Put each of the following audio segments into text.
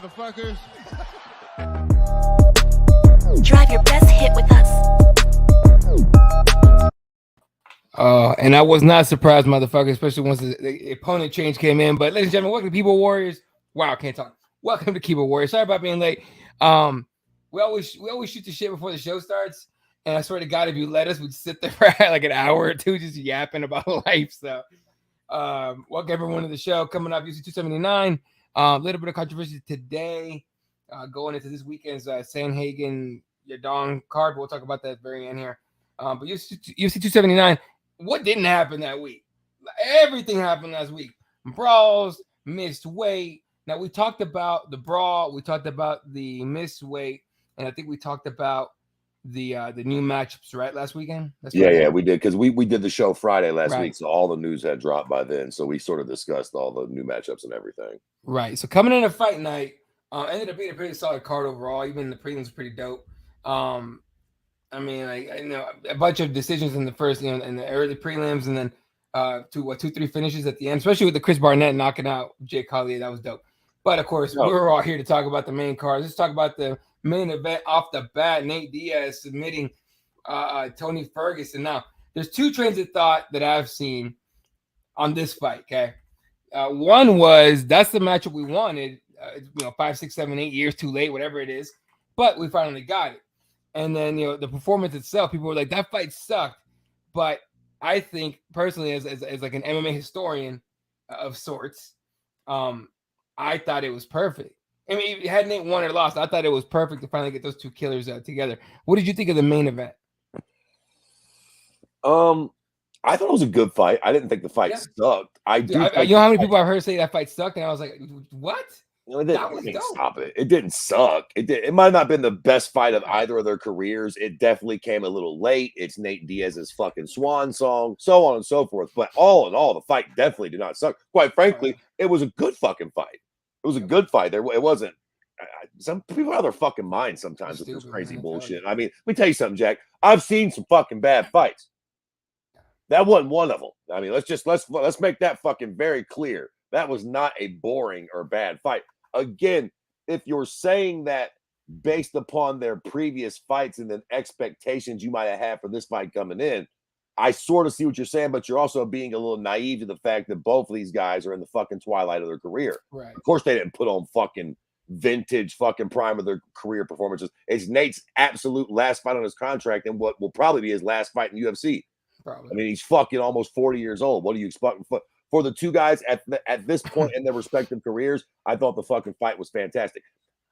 motherfuckers. Drive your best hit with us. And I was not surprised, motherfucker, especially once the opponent change came in. But ladies and gentlemen, welcome to Keyboard Warriors. Wow, I can't talk. Welcome to Keyboard Warriors. Sorry about being late. We always shoot the shit before the show starts. And I swear to God, if you let us, we'd sit there for like an hour or two just yapping about life. So welcome everyone to the show. Coming up, UFC 279. A little bit of controversy today. Going into this weekend's Sanhagen Yadong card. We'll talk about that at the very end here. But UFC 279, what didn't happen that week? Everything happened last week. Brawls, missed weight. Now, we talked about the brawl. We talked about the missed weight. And I think we talked about the new matchups, right, last weekend? Yeah, we did, because we did the show Friday last week, so all the news had dropped by then. So we sort of discussed all the new matchups and everything. Right. So coming into fight night, ended up being a pretty solid card overall. Even the prelims pretty dope. I mean, like, a bunch of decisions in the first, in the early prelims, and then 2-3 finishes at the end, especially with the Chris Barnett knocking out Jake Collier. That was dope. But of course, we're all here to talk about the main card. Let's talk about the main event off the bat. Nate Diaz submitting Tony Ferguson. Now, there's two trains of thought that I've seen on this fight. Okay, one was that's the matchup we wanted. 5, 6, 7, 8 years too late, whatever it is, but we finally got it. And then the performance itself, people were like, that fight sucked. But I think personally, as like an MMA historian of sorts, I thought it was perfect. I mean, if had Nate won or lost, I thought it was perfect to finally get those two killers together. What did you think of the main event? I thought it was a good fight. I didn't think the fight sucked. You know how many people I've heard say that fight sucked, and I was like, what? It didn't stop it. It didn't suck. It might not have been the best fight of either of their careers. It definitely came a little late. It's Nate Diaz's fucking swan song, so on and so forth. But all in all, the fight definitely did not suck. Quite frankly, it was a good fucking fight. It was a good fight. It wasn't. Some people are out of their fucking minds sometimes with this crazy bullshit. I mean, let me tell you something, Jack. I've seen some fucking bad fights. That wasn't one of them. I mean, let's make that fucking very clear. That was not a boring or bad fight. Again, if you're saying that based upon their previous fights and the expectations you might have had for this fight coming in, I sort of see what you're saying, but you're also being a little naive to the fact that both of these guys are in the fucking twilight of their career. Right. Of course, they didn't put on fucking vintage fucking prime of their career performances. It's Nate's absolute last fight on his contract and what will probably be his last fight in UFC. Probably. I mean, he's fucking almost 40 years old. What do you expect? For the two guys at this point in their respective careers, I thought the fucking fight was fantastic.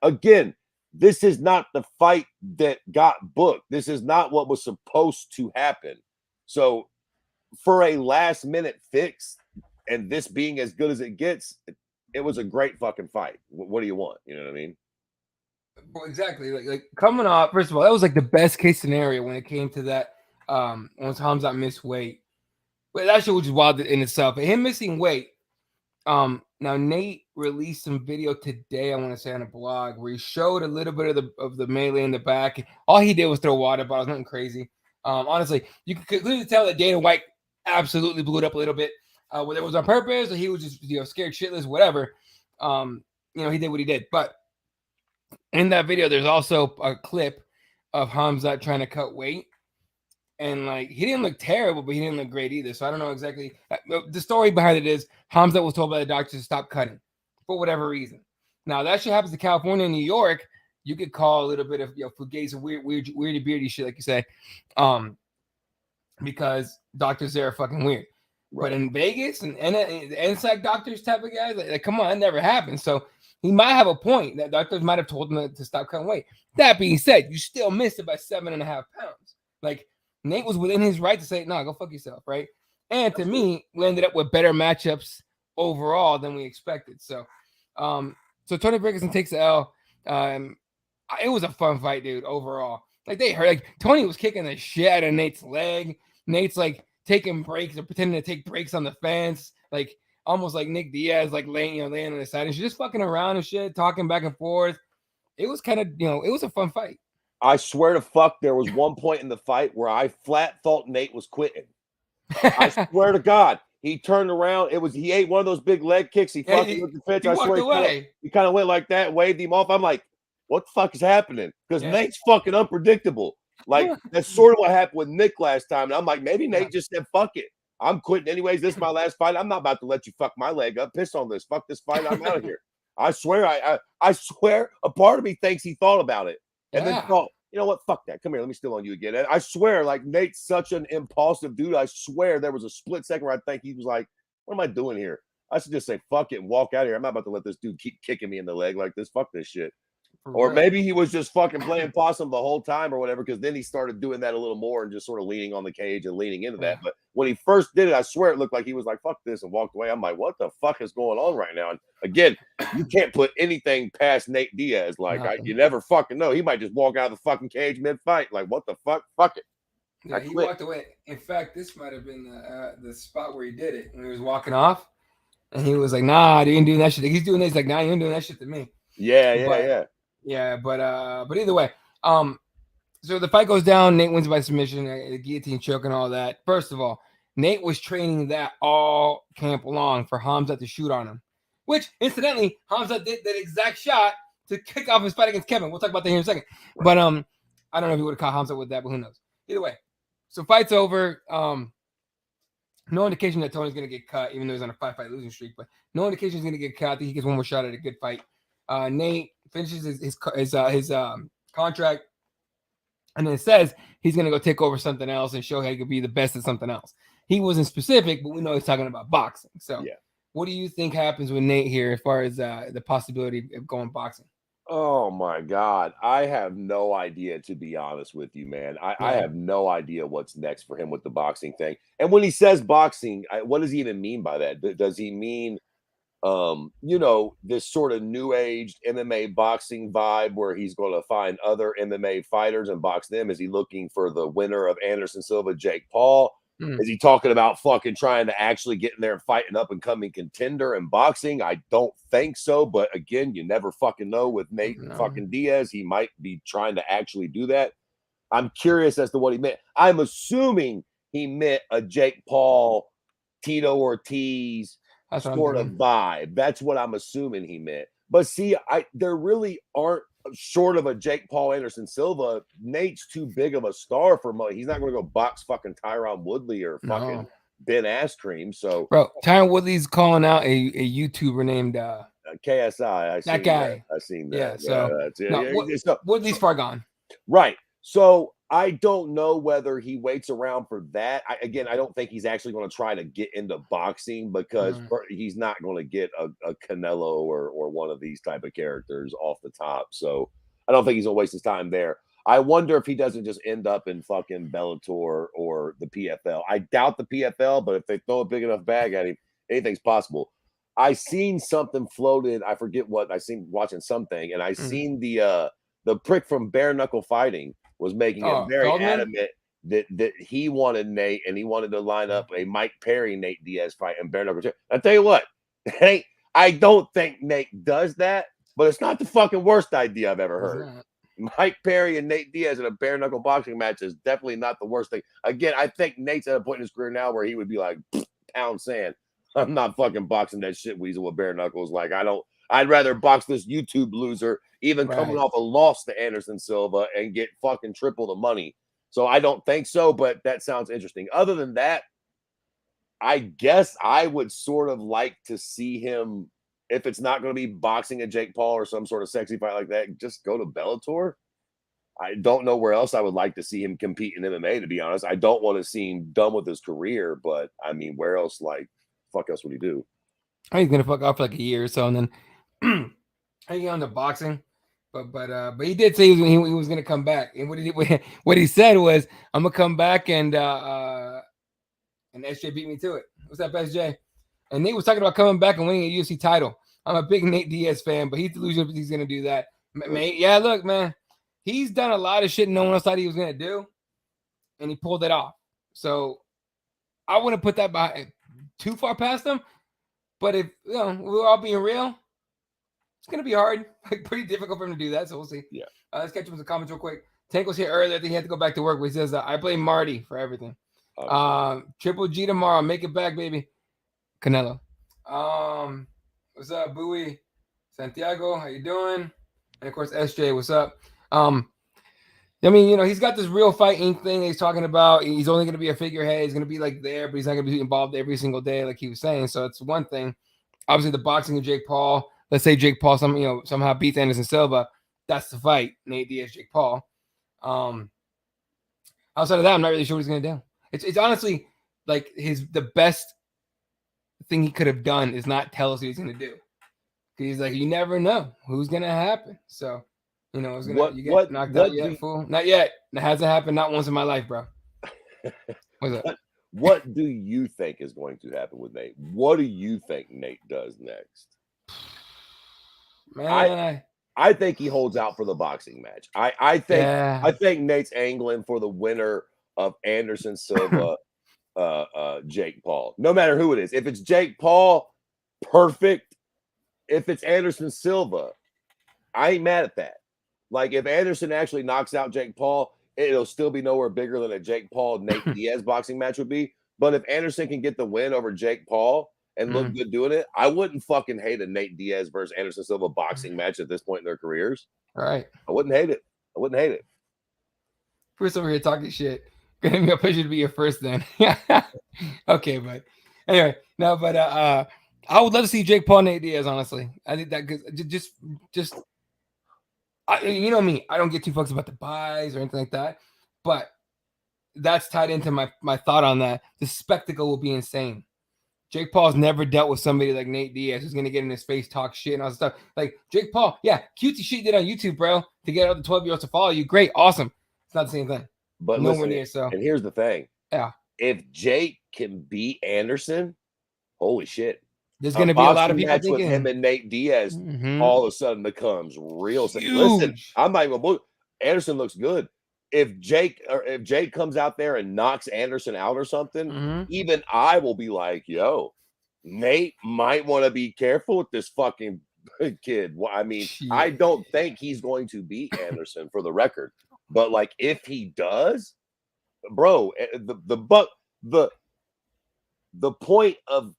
Again, this is not the fight that got booked. This is not what was supposed to happen. So for a last minute fix and this being as good as it gets, it was a great fucking fight. What do you want? You know what I mean? Well, exactly. Like coming off, first of all, that was like the best case scenario when it came to that. Once Hamzat missed weight. But that shit was just wild in itself. And him missing weight. Now Nate released some video today, I want to say, on a blog where he showed a little bit of the melee in the back. All he did was throw water bottles, nothing crazy. Honestly, you could clearly tell that Dana White absolutely blew it up a little bit. Whether it was on purpose or he was just scared shitless, whatever. He did what he did. But in that video, there's also a clip of Hamzat trying to cut weight. And like he didn't look terrible, but he didn't look great either. So I don't know exactly. The story behind it is Hamzat was told by the doctor to stop cutting for whatever reason. Now that shit happens to California and New York. You could call a little bit of fugazi, weirdy beardy shit, like you say, because doctors there are fucking weird. Right. But in Vegas and the NSAC doctors type of guys, like come on, that never happened. So he might have a point that doctors might have told him to stop cutting weight. That being said, you still missed it by 7.5 pounds. Like. Nate was within his right to say, no, go fuck yourself, right? And to me, we ended up with better matchups overall than we expected. So Tony Ferguson takes the L. It was a fun fight, dude, overall. Like, they hurt. Like, Tony was kicking the shit out of Nate's leg. Nate's, like, taking breaks or pretending to take breaks on the fence. Like, almost like Nick Diaz, like, laying on the side. And she's just fucking around and shit, talking back and forth. It was kind of, it was a fun fight. I swear to fuck, there was one point in the fight where I flat thought Nate was quitting. I swear to God, He turned around. He ate one of those big leg kicks. He fucking with the pitch. He I walked swear away. he kind of went like that, waved him off. I'm like, what the fuck is happening? Because Yeah. Nate's fucking unpredictable. Like that's sort of what happened with Nick last time. And I'm like, maybe Nate just said, fuck it. I'm quitting anyways. This is my last fight. I'm not about to let you fuck my leg up. Piss on this. Fuck this fight. I'm out of here. I swear, I swear, a part of me thinks he thought about it and then thought, you know what? Fuck that. Come here. Let me steal on you again. And I swear, like Nate's such an impulsive dude. I swear there was a split second where I think he was like, what am I doing here? I should just say fuck it and walk out of here. I'm not about to let this dude keep kicking me in the leg like this. Fuck this shit. Or maybe he was just fucking playing possum the whole time or whatever, because then he started doing that a little more and just sort of leaning on the cage and leaning into that. But when he first did it, I swear it looked like he was like, fuck this, and walked away. I'm like, what the fuck is going on right now? And again, you can't put anything past Nate Diaz. Like, you never fucking know. He might just walk out of the fucking cage mid-fight. Like, what the fuck? Fuck it. Yeah, he walked away. In fact, this might have been the spot where he did it when he was walking off. And he was like, nah, you ain't doing that shit. He's doing this. He's like, nah, you ain't doing that shit to me. Yeah, but either way, so the fight goes down. Nate wins by submission, the guillotine choke and all that. First of all, Nate was training that all camp long for Hamzat to shoot on him, which incidentally, Hamzat did that exact shot to kick off his fight against Kevin. We'll talk about that here in a second. But I don't know if he would have caught Hamzat with that, but who knows? Either way, so fight's over. No indication that Tony's gonna get cut, even though he's on a 5-fight losing streak. But no indication he's gonna get cut. I think he gets one more shot at a good fight. Nate finishes his contract, and then says he's gonna go take over something else and show how he could be the best at something else. He wasn't specific, but we know he's talking about boxing. So, what do you think happens with Nate here as far as the possibility of going boxing? Oh my God. I have no idea, to be honest with you, man. I have no idea what's next for him with the boxing thing. And when he says boxing, what does he even mean by that? Does he mean, this sort of new age MMA boxing vibe where he's going to find other MMA fighters and box them? Is he looking for the winner of Anderson Silva, Jake Paul? Is he talking about fucking trying to actually get in there and fight an up and coming contender in boxing? I don't think so. But again, you never fucking know with Nate fucking Diaz. He might be trying to actually do that. I'm curious as to what he meant. I'm assuming he meant a Jake Paul, Tito Ortiz sort of vibe. That's what I'm assuming he meant. But see, there really aren't, short of a Jake Paul, Anderson Silva, Nate's too big of a star for money. He's not going to go box fucking Tyron Woodley or fucking Ben Askren. So, bro, Tyron Woodley's calling out a YouTuber named KSI. That guy. I seen that. Yeah. So Woodley's far gone. Right. So I don't know whether he waits around for that. I don't think he's actually going to try to get into boxing because he's not going to get a Canelo or one of these type of characters off the top. So I don't think he's going to waste his time there. I wonder if he doesn't just end up in fucking Bellator or the PFL. I doubt the PFL, but if they throw a big enough bag at him, anything's possible. I seen something floated. I forget what. I seen watching something, and I seen the prick from Bare Knuckle Fighting was making it very adamant that he wanted Nate and he wanted to line up a Mike Perry Nate Diaz fight and bare knuckle. I tell you what, I don't think Nate does that, but it's not the fucking worst idea I've ever heard. Mike Perry and Nate Diaz in a bare knuckle boxing match is definitely not the worst thing. Again, I think Nate's at a point in his career now where he would be like, pound sand. I'm not fucking boxing that shit weasel with bare knuckles. Like, I'd rather box this YouTube loser, even coming off a loss to Anderson Silva, and get fucking triple the money. So I don't think so, but that sounds interesting. Other than that, I guess I would sort of like to see him, if it's not going to be boxing a Jake Paul or some sort of sexy fight like that, just go to Bellator. I don't know where else I would like to see him compete in MMA, to be honest. I don't want to see him done with his career, but I mean, where else, fuck else would he do? I think he's going to fuck off for like a year or so, and then I get on to boxing. But he did say he was going to come back. And what he said was, I'm going to come back and SJ beat me to it. What's up, SJ? And Nate was talking about coming back and winning a UFC title. I'm a big Nate Diaz fan, but he's delusional if he's going to do that. Yeah, look, man, he's done a lot of shit no one else thought he was going to do, and he pulled it off. So I wouldn't put that by too far past him. But if we're all being real, it's going to be hard, pretty difficult for him to do that. So we'll see. Yeah. Let's catch up with the comments real quick. Tank was here earlier. I think he had to go back to work. But he says, I blame Marty for everything. Triple G tomorrow. Make it back, baby. Canelo. What's up, Bowie? Santiago, how you doing? And of course, SJ, what's up? I mean, he's got this real fight Inc. thing that he's talking about. He's only going to be a figurehead. He's going to be like there, but he's not going to be involved every single day, like he was saying. So it's one thing. Obviously, the boxing of Jake Paul. Let's say Jake Paul somehow beats Anderson Silva. That's the fight. Nate Diaz, Jake Paul. Outside of that, I'm not really sure what he's going to do. It's honestly like the best thing he could have done is not tell us what he's going to do. He's like, you never know who's going to happen. So. You get knocked out yet, fool? Not yet. It hasn't happened not once in my life, bro. What's up? What do you think is going to happen with Nate? What do you think Nate does next? Man, I think he holds out for the boxing match. I think Nate's angling for the winner of Anderson Silva, Jake Paul. No matter who it is. If it's Jake Paul, perfect. If it's Anderson Silva, I ain't mad at that. Like, if Anderson actually knocks out Jake Paul, it'll still be nowhere bigger than a Jake Paul-Nate Diaz boxing match would be. But if Anderson can get the win over Jake Paul and look good doing it, I wouldn't fucking hate a Nate Diaz versus Anderson Silva boxing match at this point in their careers. All right. I wouldn't hate it. First over here talking shit. Gonna be a pleasure to be your first then. Okay, but anyway, no, but I would love to see Jake Paul, Nate Diaz, honestly. I think that just you know me, I don't get too fucks about the buys or anything like that, but that's tied into my thought on that. The spectacle will be insane. Jake Paul's never dealt with somebody like Nate Diaz who's gonna get in his face, talk shit, and all that stuff. Like Jake Paul, yeah, cutesy shit you did on YouTube, bro, to get other 12-year-olds to follow you. Great, awesome. It's not the same thing. But nowhere near. So, and here's the thing. Yeah, if Jake can beat Anderson, holy shit. There's going to be a lot of people thinking with him and Nate Diaz all of a sudden becomes real. Listen, I'm not even going to Anderson looks good. If Jake comes out there and knocks Anderson out or something, even I will be like, yo, Nate might want to be careful with this fucking kid. Well, I mean, I don't think he's going to beat Anderson for the record. But like if he does, bro, the point of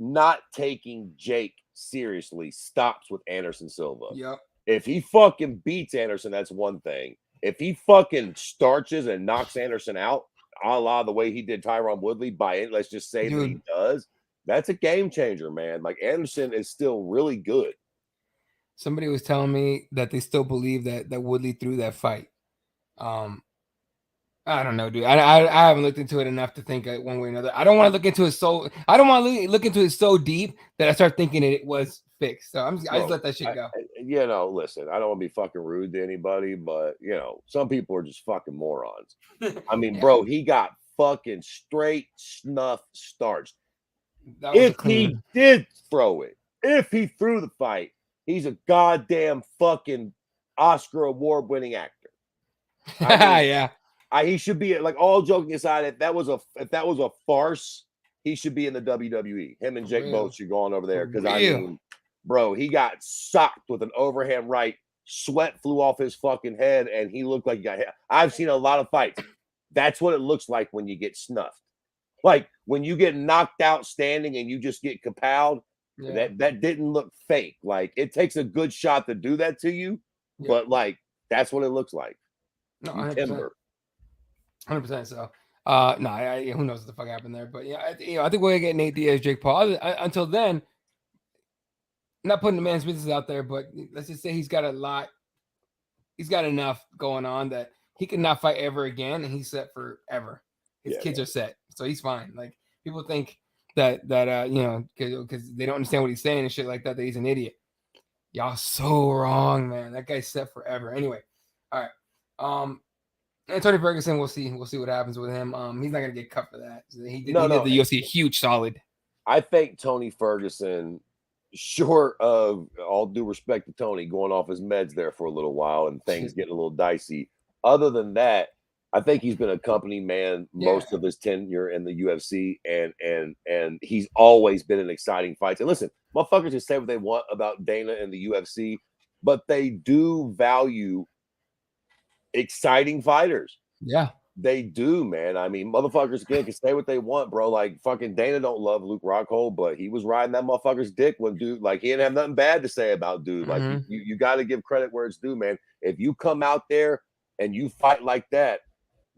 not taking Jake seriously stops with Anderson Silva. Yep. If he fucking beats Anderson, that's one thing. If he fucking starches and knocks Anderson out, a la the way he did Tyron Woodley, let's just say that he does, that's a game changer, man. Like Anderson is still really good. Somebody was telling me that they still believe that Woodley threw that fight. I don't know, dude. I haven't looked into it enough to think one way or another. I don't want to look into it I don't want to look into it so deep that I start thinking it was fixed. So I just let that shit go. Listen, I don't want to be fucking rude to anybody, but some people are just fucking morons. I mean, bro, he got fucking straight snuff starched. If he did throw it, if he threw the fight, he's a goddamn fucking Oscar award-winning actor. I mean, yeah. He should be, like, all joking aside, if that was a farce, he should be in the WWE. Him and Jake both should go on over there. Because I mean, bro, he got socked with an overhand right, sweat flew off his fucking head, and he looked like he got hit. I've seen a lot of fights. That's what it looks like when you get snuffed. Like when you get knocked out standing and you just get kapowed, that didn't look fake. Like it takes a good shot to do that to you, but like that's what it looks like. No, 100%. 100%. So, who knows what the fuck happened there? But yeah, I think we're gonna get Nate Diaz, Jake Paul. Until then, not putting the man's business out there, but let's just say he's got a lot. He's got enough going on that he can not fight ever again, and he's set forever. His kids are set, so he's fine. Like people think that because they don't understand what he's saying and shit like that he's an idiot. Y'all so wrong, man. That guy's set forever. Anyway, all right. And Tony Ferguson, we'll see what happens with him. He's not gonna get cut for that. He did the UFC a huge solid. I think Tony Ferguson, short of all due respect to Tony, going off his meds there for a little while and things getting a little dicey. Other than that, I think he's been a company man most of his tenure in the UFC, and he's always been in exciting fights. And listen, motherfuckers can say what they want about Dana and the UFC, but they do value exciting fighters. Yeah. They do, man. I mean, motherfuckers again can say what they want, bro. Like fucking Dana don't love Luke Rockhold, but he was riding that motherfucker's dick when dude, like he didn't have nothing bad to say about dude. Like you got to give credit where it's due, man. If you come out there and you fight like that,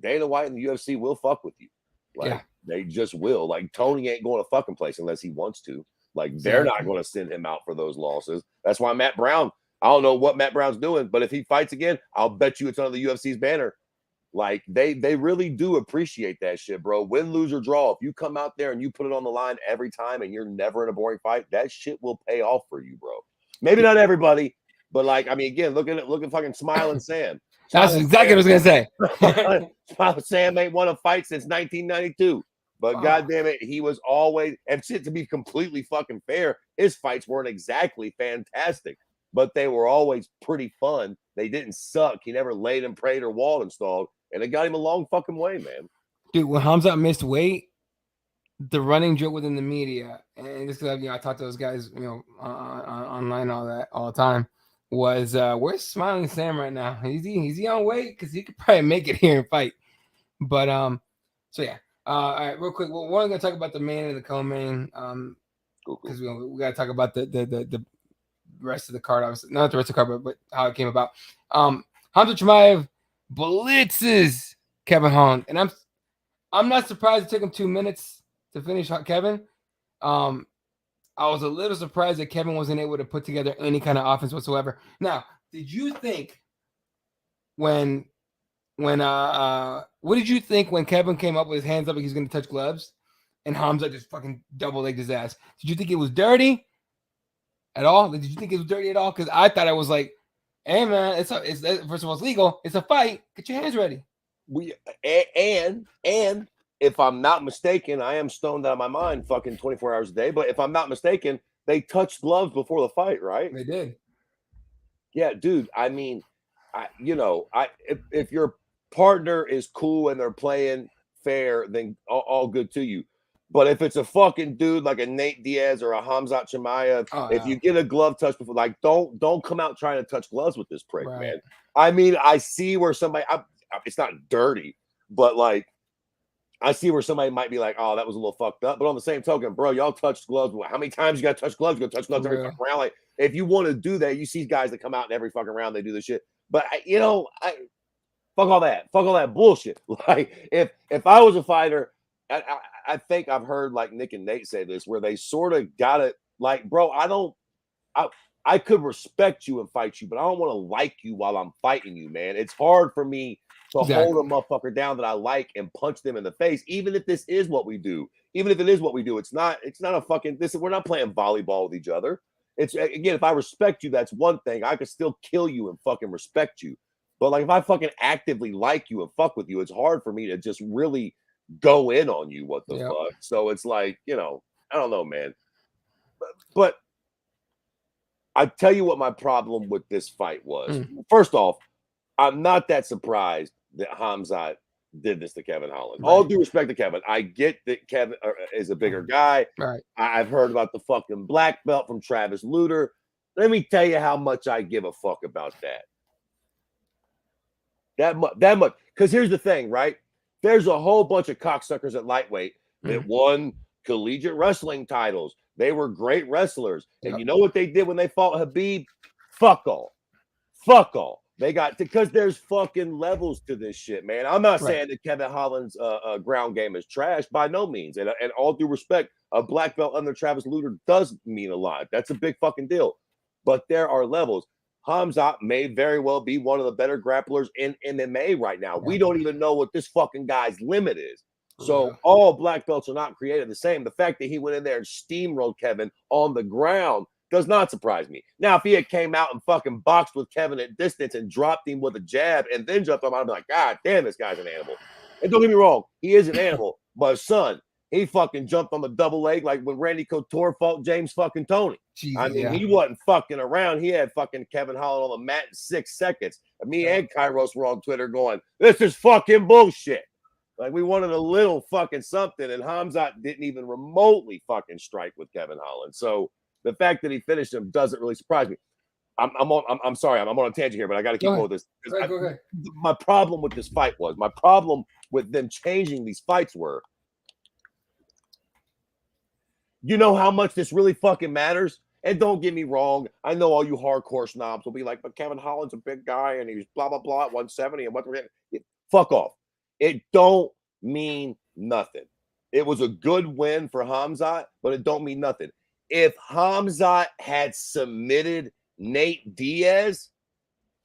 Dana White and the UFC will fuck with you. Like they just will. Like Tony ain't going to fucking place unless he wants to. Like they're not going to send him out for those losses. That's why Matt Brown. I don't know what Matt Brown's doing, but if he fights again, I'll bet you it's under the UFC's banner. Like they really do appreciate that shit, bro. Win, lose, or draw. If you come out there and you put it on the line every time and you're never in a boring fight, that shit will pay off for you, bro. Maybe not everybody, but like, I mean, again, look at fucking Smiling Sam. That's exactly what I was gonna say. Smiling Sam ain't won a fight since 1992. But goddamn it, he was always, and shit, to be completely fucking fair, his fights weren't exactly fantastic, but they were always pretty fun. They didn't suck. He never laid and prayed or wall installed. And it got him a long fucking way, man. Dude, when Hamzat missed weight, the running joke within the media, and just because I talk to those guys, online all the time, was where's Smiling Sam right now? Is he on weight? Because he could probably make it here and fight. But so yeah. All right, real quick. Well, we're gonna talk about the main and the co-main. Because we gotta talk about the rest of the card, obviously. Not the rest of the card, but how it came about. Hamza Chimaev blitzes Kevin Holland, and I'm not surprised it took him 2 minutes to finish Kevin. I was a little surprised that Kevin wasn't able to put together any kind of offense whatsoever. Now, did you think what did you think when Kevin came up with his hands up like he's going to touch gloves and Hamza just fucking double-legged his ass? Did you think it was dirty at all? Did you think it was dirty at all? Because I thought it was like, hey man, it's first of all, it's legal. It's a fight. Get your hands ready. And if I'm not mistaken, I am stoned out of my mind fucking 24 hours a day. But if I'm not mistaken, they touched gloves before the fight, right? They did. Yeah, dude. I mean, if your partner is cool and they're playing fair, then all good to you. But if it's a fucking dude like a Nate Diaz or a Hamzat Chimaev, if you get a glove touch before, like don't come out trying to touch gloves with this prick, man. I mean, I see where somebody, it's not dirty, but like I see where somebody might be like, oh, that was a little fucked up. But on the same token, bro, y'all touched gloves. How many times you got to touch gloves? You got to touch gloves every fucking round. Like, if you want to do that, you see guys that come out in every fucking round, they do this shit. But fuck all that. Fuck all that bullshit. Like, if I was a fighter, I think I've heard like Nick and Nate say this, where they sort of got it like, bro, I could respect you and fight you, but I don't want to like you while I'm fighting you, man. It's hard for me to hold a motherfucker down that I like and punch them in the face, even if this is what we do. Even if it is what we do, it's not a fucking we're not playing volleyball with each other. It's again, if I respect you, that's one thing. I could still kill you and fucking respect you. But like if I fucking actively like you and fuck with you, it's hard for me to just really go in on you. What the fuck? So it's like, I don't know, man. But I tell you what my problem with this fight was. First off, I'm not that surprised that Hamzat did this to Kevin Holland. Right. All due respect to Kevin. I get that Kevin is a bigger guy. Right. I've heard about the fucking black belt from Travis Lutter. Let me tell you how much I give a fuck about that. That much. Because here's the thing, right? There's a whole bunch of cocksuckers at lightweight that won collegiate wrestling titles. They were great wrestlers. And you know what they did when they fought Habib? Fuck all. Fuck all. They got, because there's fucking levels to this shit, man. I'm not saying that Kevin Holland's ground game is trash, by no means. And all due respect, a black belt under Travis Lutter does mean a lot. That's a big fucking deal. But there are levels. Hamzat may very well be one of the better grapplers in MMA right now. We don't even know what this fucking guy's limit is. So all black belts are not created the same. The fact that he went in there and steamrolled Kevin on the ground does not surprise me. Now, if he had came out and fucking boxed with Kevin at distance and dropped him with a jab and then jumped on him, I'd be like, God damn, this guy's an animal. And don't get me wrong, he is an animal. But son, he fucking jumped on the double leg like when Randy Couture fought James fucking Tony. I mean, he wasn't fucking around. He had fucking Kevin Holland on the mat in 6 seconds. And me and Kairos were on Twitter going, this is fucking bullshit. Like, we wanted a little fucking something, and Hamzat didn't even remotely fucking strike with Kevin Holland. So the fact that he finished him doesn't really surprise me. I'm sorry, I'm on a tangent here, but I got to keep going with this. Go ahead. My problem with this fight was, my problem with them changing these fights were, you know how much this really fucking matters? And don't get me wrong, I know all you hardcore snobs will be like, but Kevin Holland's a big guy and he's blah, blah, blah at 170 and what we're getting. Fuck off. It don't mean nothing. It was a good win for Hamzat, but it don't mean nothing. If Hamzat had submitted Nate Diaz,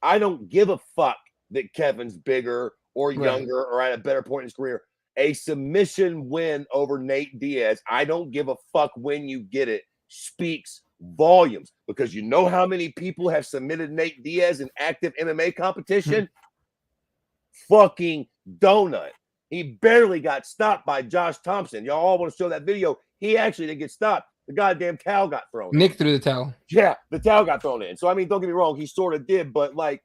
I don't give a fuck that Kevin's bigger or younger or at a better point in his career. A submission win over Nate Diaz, I don't give a fuck when you get it, speaks volumes, because you know how many people have submitted Nate Diaz in active MMA competition? Fucking donut. He barely got stopped by Josh Thompson. Y'all all want to show that video. He actually didn't get stopped. The goddamn towel got thrown Nick in. threw the towel. Yeah, the towel got thrown in. So, I mean, don't get me wrong. He sort of did, but like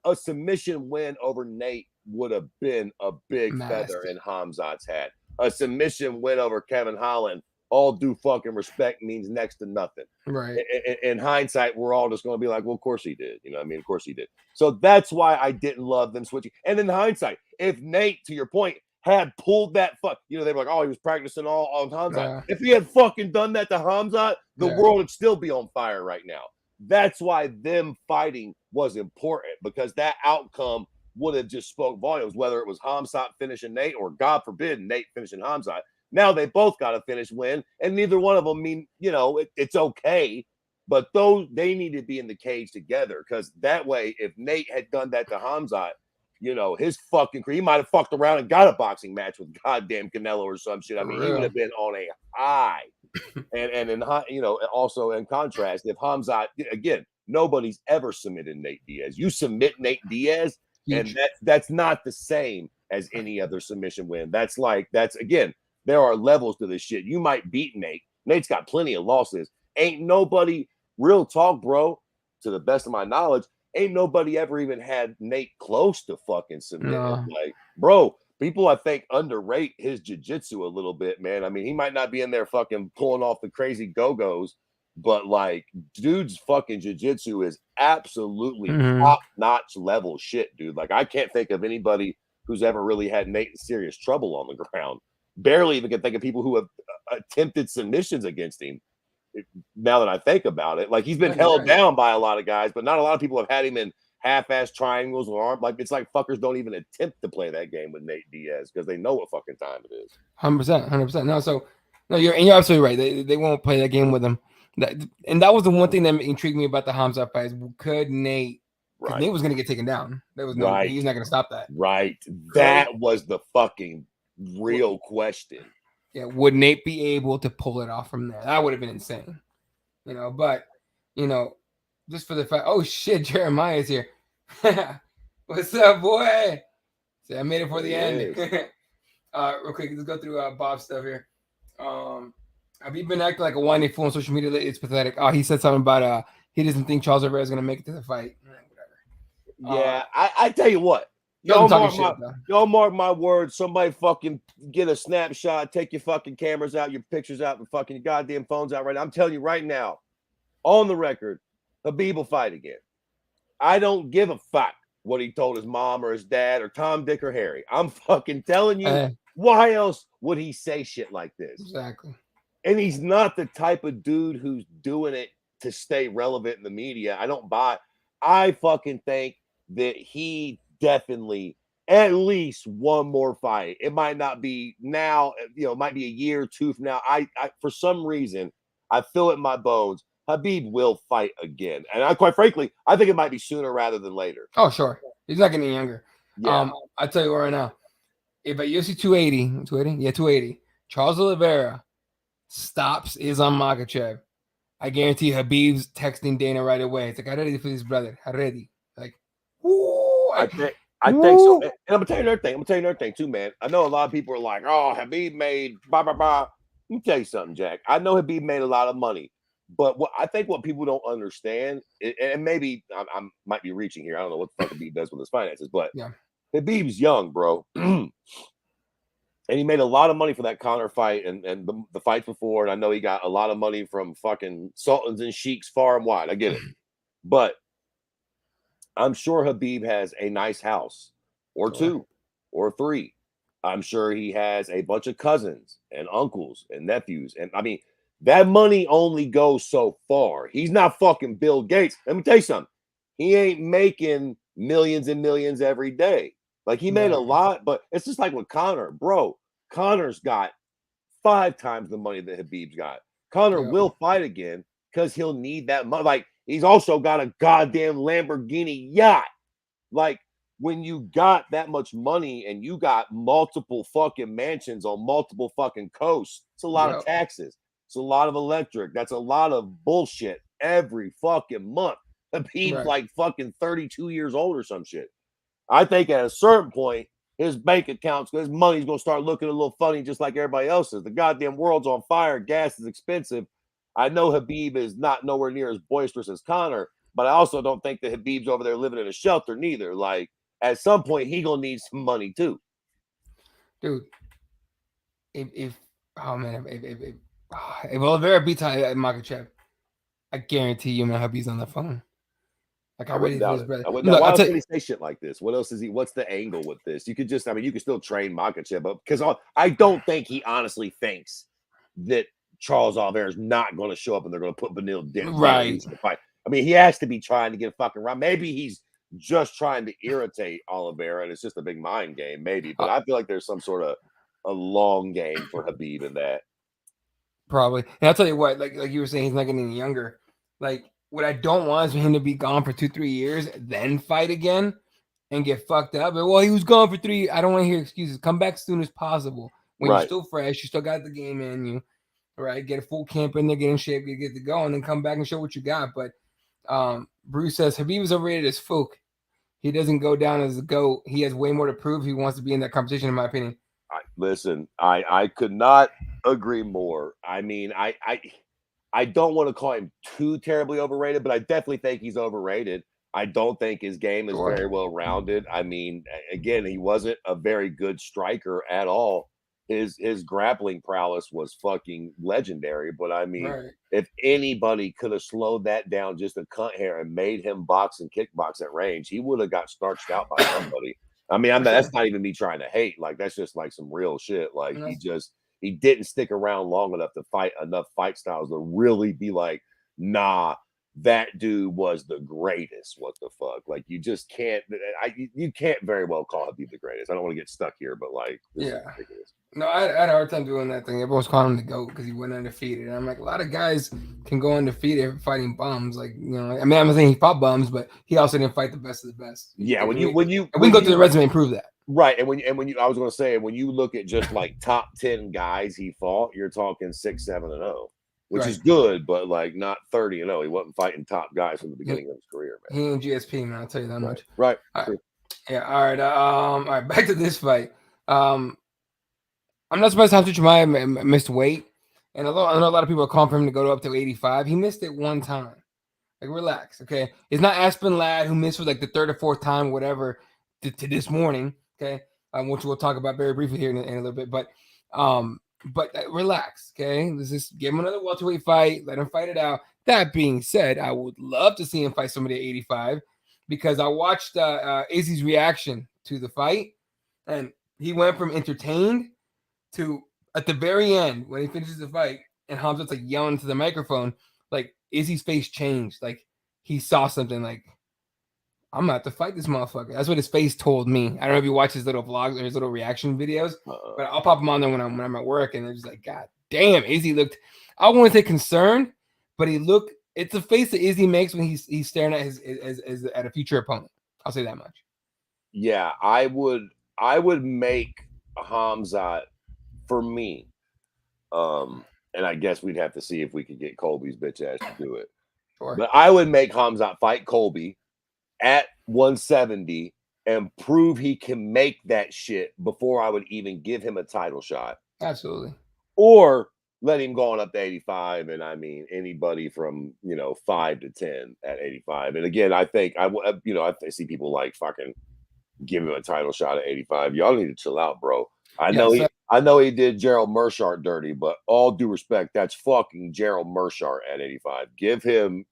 a submission win over Nate would have been a big feather in Hamzat's hat. A submission win over Kevin Holland, all due fucking respect, means next to nothing. Right. In hindsight, we're all just going to be like, well, of course he did. You know what I mean? Of course he did. So that's why I didn't love them switching. And in hindsight, if Nate, to your point, had pulled that they were like, oh, he was practicing all on Hamzat. If he had fucking done that to Hamzat, the world would still be on fire right now. That's why them fighting was important, because that outcome would have just spoke volumes, whether it was Hamzat finishing Nate or, God forbid, Nate finishing Hamzat. Now they both got a finish win, and neither one of them mean, it's okay, but they need to be in the cage together, because that way, if Nate had done that to Hamzat, his fucking career, he might have fucked around and got a boxing match with goddamn Canelo or some shit. I mean, he would have been on a high. And also in contrast, if Hamzat, again, nobody's ever submitted Nate Diaz. You submit Nate Diaz, and that's not the same as any other submission win. That's again, there are levels to this shit. You might beat Nate. Nate's got plenty of losses. Ain't nobody, real talk, bro, to the best of my knowledge, ain't nobody ever even had Nate close to fucking submitting. Like, bro, people I think underrate his jiu-jitsu a little bit, man. I mean, he might not be in there fucking pulling off the crazy go-go's, but like, dude's fucking jiu-jitsu is absolutely top-notch level shit, dude. Like, I can't think of anybody who's ever really had Nate in serious trouble on the ground. Barely even can think of people who have attempted submissions against him. Now that I think about it, like, he's been held down by a lot of guys, but not a lot of people have had him in half-ass triangles or arm. Like, it's like fuckers don't even attempt to play that game with Nate Diaz because they know what fucking time it is. 100%. No, you're absolutely right. They won't play that game with him. And that was the one thing that intrigued me about the Hamzat fight. Could Nate? Right. Nate was going to get taken down. There was no. He's not going to stop that. Right. That was the fucking real question. Yeah, would Nate be able to pull it off from there? That would have been insane. But just for the fact, oh shit, Jeremiah's here. What's up, boy? See, I made it for the end. Real quick, let's go through Bob's stuff here. Have you been acting like a whiny fool on social media? It's pathetic. Oh, he said something about he doesn't think Charles Rivera is gonna make it to the fight. Whatever. Yeah, I tell you what. Y'all mark my words. Somebody fucking get a snapshot, take your fucking cameras out, your pictures out, and fucking your goddamn phones out right now. I'm telling you right now, on the record, Khabib will fight again. I don't give a fuck what he told his mom or his dad or Tom, Dick, or Harry. I'm fucking telling you, why else would he say shit like this? Exactly. And he's not the type of dude who's doing it to stay relevant in the media. I don't buy. I fucking think that he definitely at least one more fight. It might not be now, it might be a year or two from now. I for some reason, I feel it in my bones. Khabib will fight again. And quite frankly, I think it might be sooner rather than later. Oh, sure. He's not getting younger. Yeah. I'll tell you right now. If at UFC 280, Charles Oliveira stops Islam Makhachev, I guarantee Khabib's texting Dana right away. It's like, I'm ready for this, brother. I'm ready. Like, woo, I think so. And I'm gonna tell you another thing too, man. I know a lot of people are like, oh, Khabib made blah blah blah. Let me tell you something, Jack. I know Khabib made a lot of money, but what people don't understand, and maybe I might be reaching here. I don't know what the fuck Khabib does with his finances, but Khabib's young, bro. And he made a lot of money for that Conor fight and the fights before. And I know he got a lot of money from fucking sultans and sheiks far and wide. I get it. But I'm sure Khabib has a nice house or two or three I'm sure he has a bunch of cousins and uncles and nephews. And I mean, that money only goes so far. He's not fucking Bill Gates. Let me tell you something. He ain't making millions and millions every day. Like he made a Right. lot, but it's just like with Connor, bro. Connor's got 5 times the money that Habib's got. Connor Yeah. will fight again because he'll need that money. Like he's also got a goddamn Lamborghini yacht. Like when you got that much money and you got multiple fucking mansions on multiple fucking coasts, it's a lot of Yep. taxes. It's a lot of electric. That's a lot of bullshit every fucking month. Habib's Right. like fucking 32 years old or some shit. I think at a certain point, his bank accounts, his money's gonna start looking a little funny, just like everybody else's. The goddamn world's on fire. Gas is expensive. I know Habib is not nowhere near as boisterous as Connor, but I also don't think that Habib's over there living in a shelter neither. Like at some point, he gonna need some money too. Dude. If oh man, if Oliveira beats Makachev, I guarantee you, man, Habib's on the phone. Like I I'm ready wouldn't for doubt this, it. brother. I wouldn't doubt. Look, Why I'll else tell would you. he say shit like this? What else is he? What's the angle with this? You could just, I mean, you could still train Makachev, but because I don't think he honestly thinks that Charles Oliveira is not going to show up and they're going to put Beneil Right. Dariush in the fight. I mean, he has to be trying to get a fucking round. Maybe he's just trying to irritate Oliveira, and it's just a big mind game, maybe. But Uh, I feel like there's some sort of a long game for Habib in that. Probably. And I'll tell you what, like you were saying, he's not getting any younger. Like what I don't want is for him to be gone for 2-3 years, then fight again and get fucked up. But well, he was gone for 3. I don't want to hear excuses. Come back as soon as possible. When you're Right. still fresh, you still got the game in you. Right. Get a full camp in there, get in shape, get to go, and then come back and show what you got. But Bruce says Habib is overrated as folk. He doesn't go down as a GOAT. He has way more to prove. He wants to be in that competition, in my opinion. Listen, I could not agree more. I mean, I don't want to call him too terribly overrated, but I definitely think he's overrated. I don't think his game is Sure. very well rounded. I mean, again, he wasn't a very good striker at all. His grappling prowess was fucking legendary. But I mean, Right. if anybody could have slowed that down just a cunt hair and made him box and kickbox at range, he would have got starched out by somebody. I mean, For that's sure. not even me trying to hate. Like that's just like some real shit. Like And he didn't stick around long enough to fight enough fight styles to really be like, nah, that dude was the greatest. What the fuck? Like you just can't. You can't very well call Habib the greatest. I don't want to get stuck here, but like this is yeah. ridiculous. No, I had a hard time doing that thing. Everyone's calling him the GOAT because he went undefeated. And I'm like, a lot of guys can go undefeated fighting bums. Like, you know, I mean, I'm not saying he fought bums, but he also didn't fight the best of the best. Yeah, And we can go when through the resume and prove that. right, and when you I was gonna say when you look at just like top 10 guys he fought, you're talking 6, 7-0, which is Right. good, but like not 30-0. He wasn't fighting top guys from the beginning of his career, man. He ain't GSP, man. I'll tell you that Right, much. right. All right. True. Yeah. All right. Back to this fight. I'm not surprised how much Chimaev missed weight. And although I know a lot of people are calling for him to go up to 85, he missed it one time. Like, relax, okay? It's not Aspen Ladd who missed for like the third or fourth time, whatever, to this morning, okay? Which we'll talk about very briefly here in a little bit. But relax, okay? Let's just give him another welterweight fight. Let him fight it out. That being said, I would love to see him fight somebody at 85 because I watched Izzy's reaction to the fight, and he went from entertained to at the very end when he finishes the fight and Hamza's like yelling to the microphone, like Izzy's face changed. Like he saw something like, I'm about to fight this motherfucker. That's what his face told me. I don't know if you watch his little vlogs or his little reaction videos, but I'll pop them on there when I'm at work, and they're just like, God damn, Izzy looked, I wouldn't say concerned, but he looked, it's a face that Izzy makes when he's staring at his at a future opponent. I'll say that much. Yeah, I would make Hamzat for me. And I guess we'd have to see if we could get Colby's bitch ass to do it. Sure. But I would make Hamzat fight Colby at 170 and prove he can make that shit before I would even give him a title shot. Absolutely. Or let him go on up to 85. And I mean, anybody from, 5 to 10 at 85. And again, I think I see people like fucking give him a title shot at 85. Y'all need to chill out, bro. I know he did Gerald Mershart dirty, but all due respect, that's fucking Gerald Mershart at 85. Give him,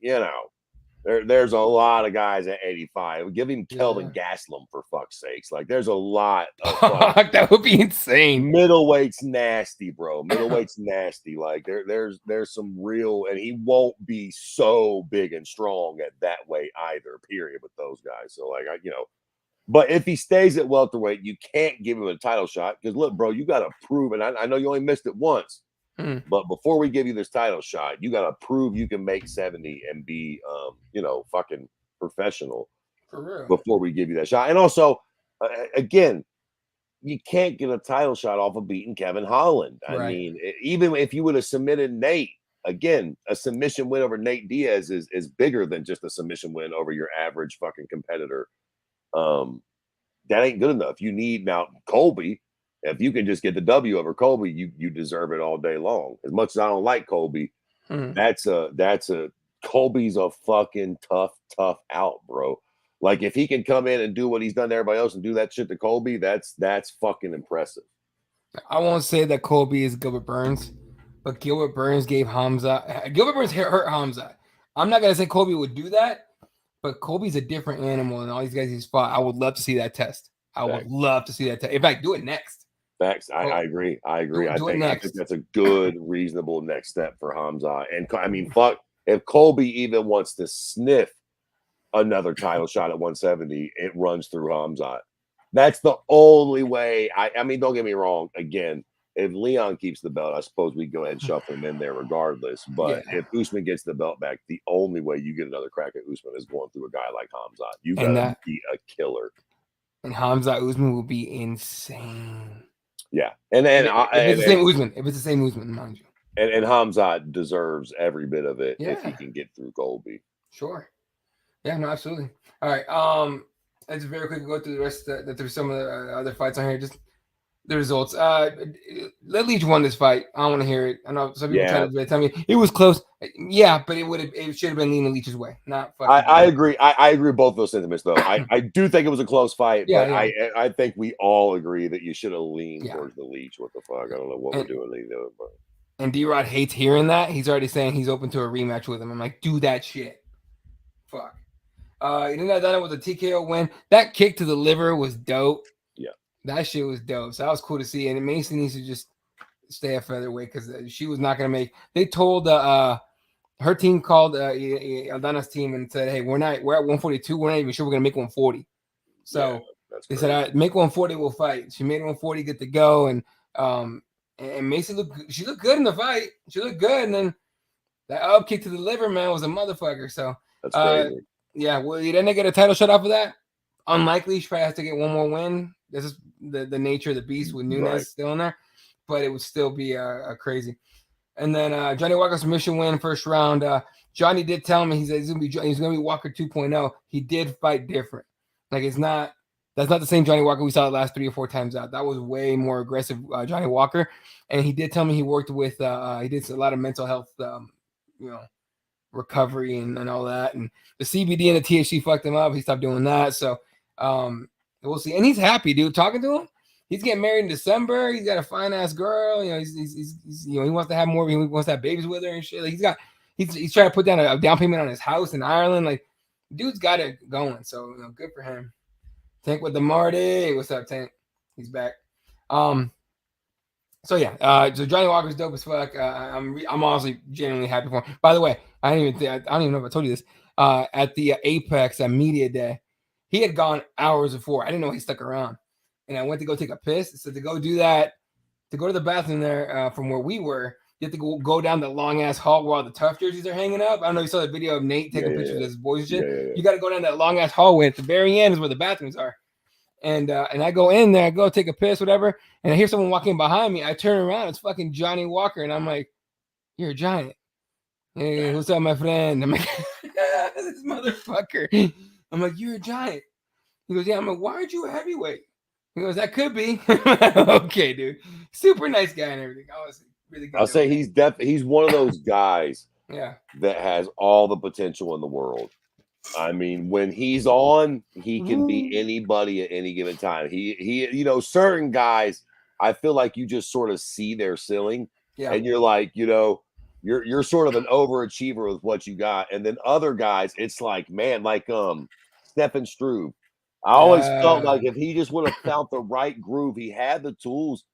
There's a lot of guys at 85. Give him Kelvin Yeah. Gastelum for fuck's sakes. Like there's a lot of That would be insane. middleweight's nasty, bro. Middleweight's nasty. Like there's some real, and he won't be so big and strong at that weight either. Period. With those guys, so like but if he stays at welterweight, you can't give him a title shot because look, bro, you got to prove. And I know you only missed it once, but before we give you this title shot, you got to prove you can make 70 and be, fucking professional For real. before we give you that shot. And also, again, you can't get a title shot off of beating Kevin Holland. I mean, even if you would have submitted Nate, again, a submission win over Nate Diaz is bigger than just a submission win over your average fucking competitor. That ain't good enough. You need now Colby. If you can just get the W over Colby, you deserve it all day long. As much as I don't like Colby, that's a Colby's a fucking tough out, bro. Like if he can come in and do what he's done to everybody else and do that shit to Colby, that's fucking impressive. I won't say that Colby is Gilbert Burns, but Gilbert Burns gave Hamza. Gilbert Burns hurt Hamza. I'm not gonna say Colby would do that, but Colby's a different animal than all these guys he's fought. I would love to see that test. I would love to see that test. In fact, do it next. Facts. I agree. I think that's a good, reasonable next step for Hamza. And I mean, fuck, if Colby even wants to sniff another title shot at 170, it runs through Hamza. That's the only way. I mean, don't get me wrong. Again, if Leon keeps the belt, I suppose we go ahead and shuffle him in there regardless. But if Usman gets the belt back, the only way you get another crack at Usman is going through a guy like Hamza. You gotta be a killer. And Hamza Usman will be insane. Yeah, and if it's the same Usman, mind you. And Hamza deserves every bit of it if he can get through Colby. Sure. Yeah, no, absolutely. All right. Let's very quickly go through the rest through some of the other fights on here. Just the results. Let Leach won this fight. I don't want to hear it. I know some people try to tell me it was close. Yeah, but it should have been leaning Leach's way. Not fucking. I agree. I agree with both those sentiments though. I do think it was a close fight, but I think we all agree that you should have leaned towards the Leach. What the fuck? I don't know what we're doing either. But and D-Rod hates hearing that. He's already saying he's open to a rematch with him. I'm like, do that shit. Fuck. He didn't have done it with a TKO win. That kick to the liver was dope. Yeah. That shit was dope. So that was cool to see. And Mason needs to just stay a featherweight because she was not going to make. They told her team called Aldana's team and said, "Hey, we're at 142. We're not even sure we're going to make 140." So they said, "All right, make 140. We'll fight." She made 140, get to go, and Mason looked good in the fight. She looked good, and then that up kick to the liver, man, was a motherfucker. So that's crazy. Yeah, well, then they get a title shot off of that. Unlikely. She probably has to get one more win. This is the nature of the beast with Nunes still in there, but it would still be crazy. And then Johnny Walker submission win first round. Johnny did tell me he's gonna be Walker 2.0. He did fight different. Like that's not the same Johnny Walker we saw the last 3 or 4 times out. That was way more aggressive Johnny Walker. And he did tell me he worked with he did a lot of mental health recovery and all that. And the CBD and the THC fucked him up. He stopped doing that. So we'll see. And he's happy, dude. Talking to him, he's getting married in December. He's got a fine ass girl. He's he wants to have more. He wants to have babies with her and shit. Like he's trying to put down a down payment on his house in Ireland. Like dude's got it going. So good for him. Tank with the Marty. What's up, Tank? He's back. So Johnny Walker's dope as fuck. I'm honestly genuinely happy for him. By the way, I don't even know if I told you this. At the Apex at Media Day, he had gone hours before. I didn't know he stuck around, and I went to go take a piss. So to go do that, to go to the bathroom there from where we were, you have to go down the long ass hall where all the tough jerseys are hanging up. I don't know if you saw the video of Nate taking pictures of his boys and shit. Yeah. You got to go down that long ass hallway. At the very end is where the bathrooms are. And I go in there, I go take a piss, whatever, and I hear someone walking behind me. I turn around, it's fucking Johnny Walker, and I'm like, "You're a giant." Hey, what's up, my friend? I'm like, "This motherfucker." I'm like, "You're a giant." He goes, "Yeah." I'm like, "Why aren't you a heavyweight?" He goes, "That could be." Okay, dude. Super nice guy and everything. Honestly, really good. I'll say he's one of those guys that has all the potential in the world. I mean, when he's on, he can be anybody at any given time. He certain guys, I feel like you just sort of see their ceiling and you're like, You're sort of an overachiever with what you got. And then other guys, it's like, man, like Stefan Struve. I always felt Yeah. like if he just would have found the right groove, he had the tools.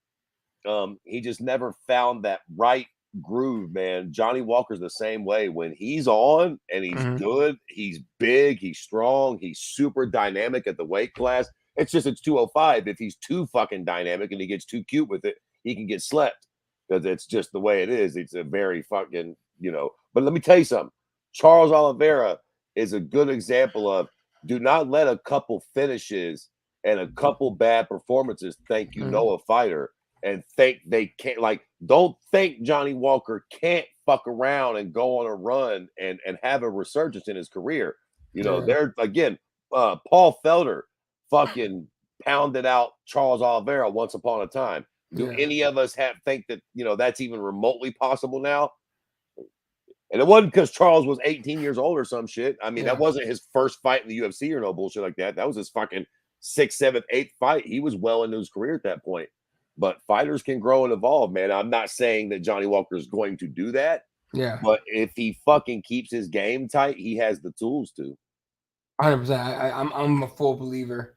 He just never found that right groove, man. Johnny Walker's the same way. When he's on and he's good, he's big, he's strong, he's super dynamic at the weight class. It's 205. If he's too fucking dynamic and he gets too cute with it, he can get slept because it's just the way it is. It's a very fucking, But let me tell you something. Charles Oliveira is a good example of do not let a couple finishes and a couple bad performances think you know a fighter and think they can't. Like, don't think Johnny Walker can't fuck around and go on a run and have a resurgence in his career. There again, Paul Felder fucking pounded out Charles Oliveira once upon a time. Do any of us think that that's even remotely possible now? And it wasn't because Charles was 18 years old or some shit. I mean, that wasn't his first fight in the UFC or no bullshit like that. That was his fucking 6th, 7th, 8th fight. He was well into his career at that point. But fighters can grow and evolve, man. I'm not saying that Johnny Walker is going to do that. Yeah. But if he fucking keeps his game tight, he has the tools to. 100%. I'm a full believer.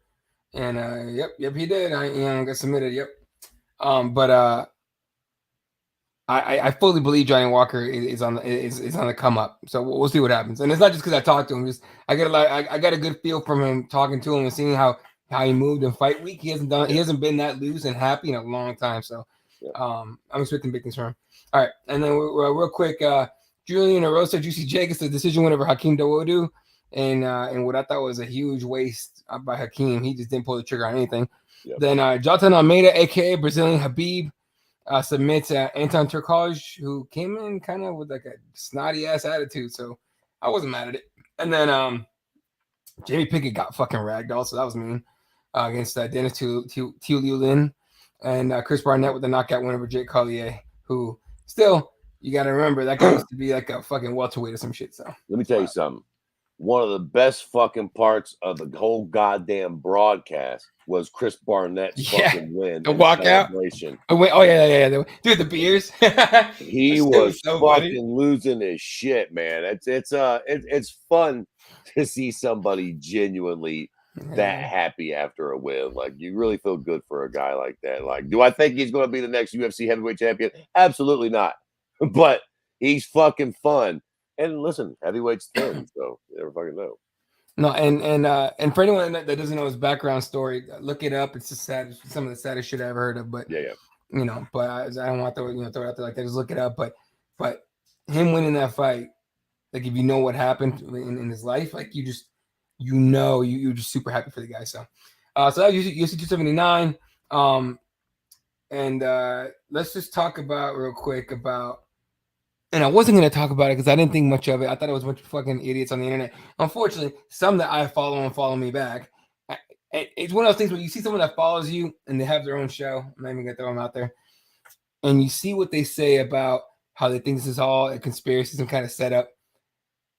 And yep, he did. I got submitted. Yep. But I fully believe Johnny Walker is on the come up. So we'll see what happens. And it's not just because I talked to him. Just I got a good feel from him talking to him and seeing how he moved in fight week. He hasn't been that loose and happy in a long time. So I'm expecting big things from him. All right, and then real quick, Julian Erosa, Juicy J gets the decision win over Hakeem Dawodu, and what I thought was a huge waste by Hakeem. He just didn't pull the trigger on anything. Yep. Then Jatan Almeida, aka Brazilian Habib, submits Anton Turkalj, who came in kind of with like a snotty ass attitude, so I wasn't mad at it. And then Jamie Pickett got fucking ragdoll, so that was mean against Dennis Tiuliulin, and Chris Barnett with the knockout win over Jake Collier, who still you got to remember that guy used to be like a fucking welterweight or some shit. So let me tell you something. One of the best fucking parts of the whole goddamn broadcast was Chris Barnett's fucking win. The walkout. Oh yeah. Dude, the beers. He was so fucking funny. Losing his shit, man. It's fun to see somebody genuinely that happy after a win. Like, you really feel good for a guy like that. Like, do I think he's going to be the next UFC heavyweight champion? Absolutely not. But he's fucking fun. And listen, heavyweight's thin, so you never fucking know. No, and for anyone that doesn't know his background story, look it up. It's some of the saddest shit I ever heard of. But but I don't want to throw it out there like that. Just look it up. But him winning that fight, like if you know what happened in his life, like you're just super happy for the guy. So that was UFC 279. And let's just talk about real quick about. And I wasn't going to talk about it because I didn't think much of it. I thought it was a bunch of fucking idiots on the internet. Unfortunately, some that I follow and follow me back. It's one of those things where you see someone that follows you and they have their own show. I'm not even going to throw them out there. And you see what they say about how they think this is all a conspiracy, some kind of setup.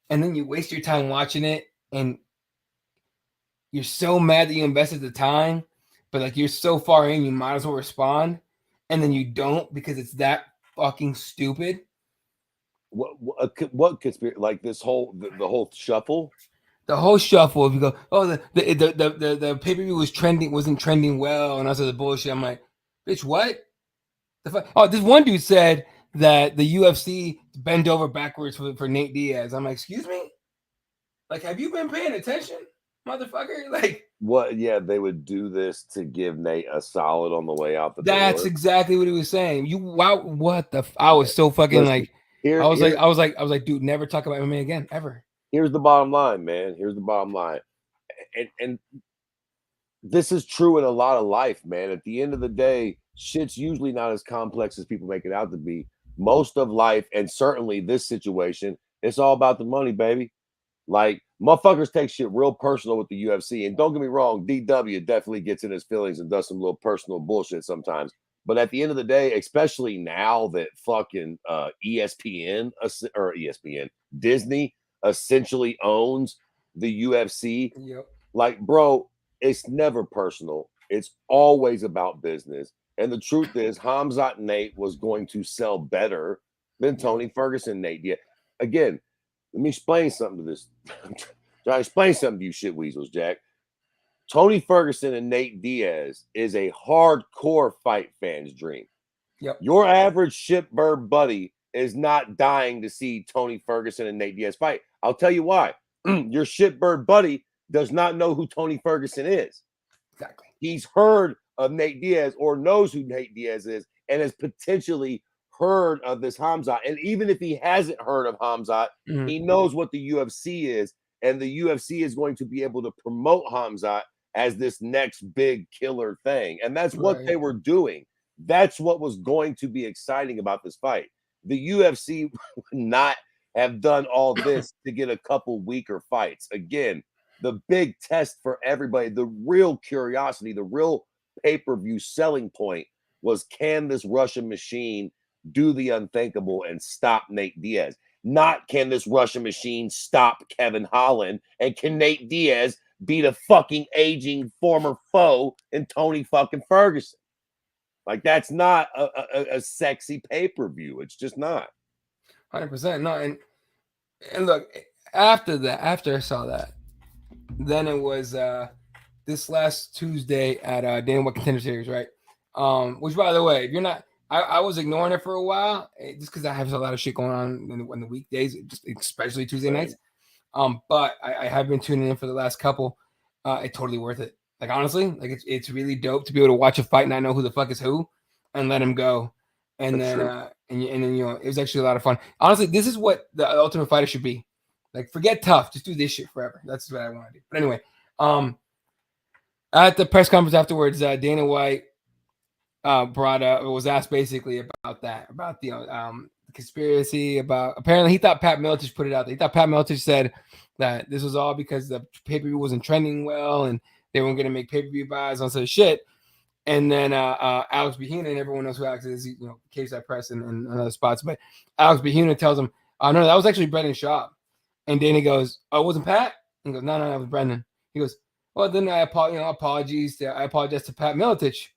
And then you waste your time watching it. And you're so mad that you invested the time. But like you're so far in, you might as well respond. And then you don't because it's that fucking stupid. What conspiracy? Like this whole the whole shuffle? The whole shuffle. If you go, the pay-per-view wasn't trending well, and I said the bullshit. I'm like, bitch, what? This one dude said that the UFC bent over backwards for Nate Diaz. I'm like, excuse me? Like, have you been paying attention, motherfucker? Like, what? Yeah, they would do this to give Nate a solid on the way out the door. That's exactly what he was saying. What the? I was so fucking like. I was like, dude, never talk about MMA again, ever. Here's the bottom line, man. Here's the bottom line. And this is true in a lot of life, man. At the end of the day, shit's usually not as complex as people make it out to be. Most of life, and certainly this situation, it's all about the money, baby. Like, motherfuckers take shit real personal with the UFC. And don't get me wrong, DW definitely gets in his feelings and does some little personal bullshit sometimes. But at the end of the day, especially now that fucking ESPN, Disney essentially owns the UFC, like, bro, it's never personal. It's always about business. And the truth is, Hamzat Nate was going to sell better Then Tony Ferguson, Nate Diaz. Again, let me explain something to this. Try to explain something to you shit weasels, Jack. Tony Ferguson and Nate Diaz is a hardcore fight fan's dream. Yep. Your average shitbird buddy is not dying to see Tony Ferguson and Nate Diaz fight. I'll tell you why. Your shitbird buddy does not know who Tony Ferguson is. Exactly. He's heard of Nate Diaz or knows who Nate Diaz is and has potentially heard of this Hamzat. And even if he hasn't heard of Hamzat, he knows what the UFC is. And the UFC is going to be able to promote Hamzat as this next big killer thing. And that's what they were doing. That's what was going to be exciting about this fight. The UFC would not have done all this to get a couple weaker fights. Again, the big test for everybody, the real curiosity, the real pay-per-view selling point was, can this Russian machine do the unthinkable and stop Nate Diaz? Not, can this Russian machine stop Kevin Holland? And can Nate Diaz beat a fucking aging former foe in Tony fucking Ferguson? Like, that's not a sexy pay-per-view. It's just not. 100%. No, and look, after I saw that, then it was this last Tuesday at Dana White Contender Series, right? Which, by the way, if you're not, I was ignoring it for a while just because I have a lot of shit going on in the weekdays, just especially Tuesday nights. But I have been tuning in for the last couple. It's totally worth it. Like, honestly, like it's really dope to be able to watch a fight and I know who the fuck is who and let him go. And then you know, it was actually a lot of fun. Honestly, this is what the Ultimate Fighter should be. Like, forget tough, just do this shit forever. That's what I want to do. But anyway, at the press conference afterwards, Dana White was asked basically about that, about the conspiracy, about apparently he thought Pat Miletich put it out there. He thought Pat Miletich said that this was all because the pay-per-view wasn't trending well and they weren't going to make pay-per-view buys on such shit. And then Alex Behina, and everyone knows who Alex is, you know, Cageside Press and other spots. But Alex Behina tells him, "Oh no, that was actually Brendan Schaub." And Danny goes, "Oh, it wasn't Pat?" He goes, "No, it was Brendan." He goes, "Well, then I apologize to Pat Miletich."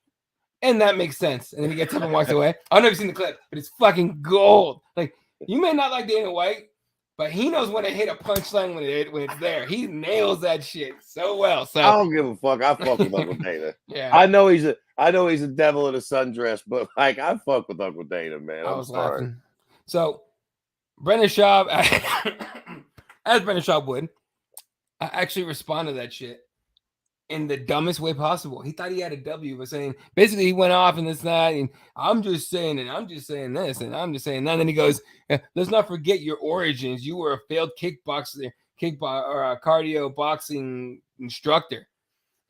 And that makes sense. And then he gets up and walks away. I've never seen the clip, but it's fucking gold. Like, you may not like Dana White, but he knows when to hit a punchline when it's there. He nails that shit so well. So I don't give a fuck. I fuck with Uncle Dana. Yeah. I know he's a devil in a sundress, but like, I fuck with Uncle Dana, man. I was laughing. So Brendan Schaub, as Brendan Schaub would, I actually responded to that shit in the dumbest way possible. He thought he had a W, but saying basically he went off and this and that, and I'm just saying, and I'm just saying this, and I'm just saying that. And then he goes, "Let's not forget your origins. You were a failed kickboxer, or a cardio boxing instructor."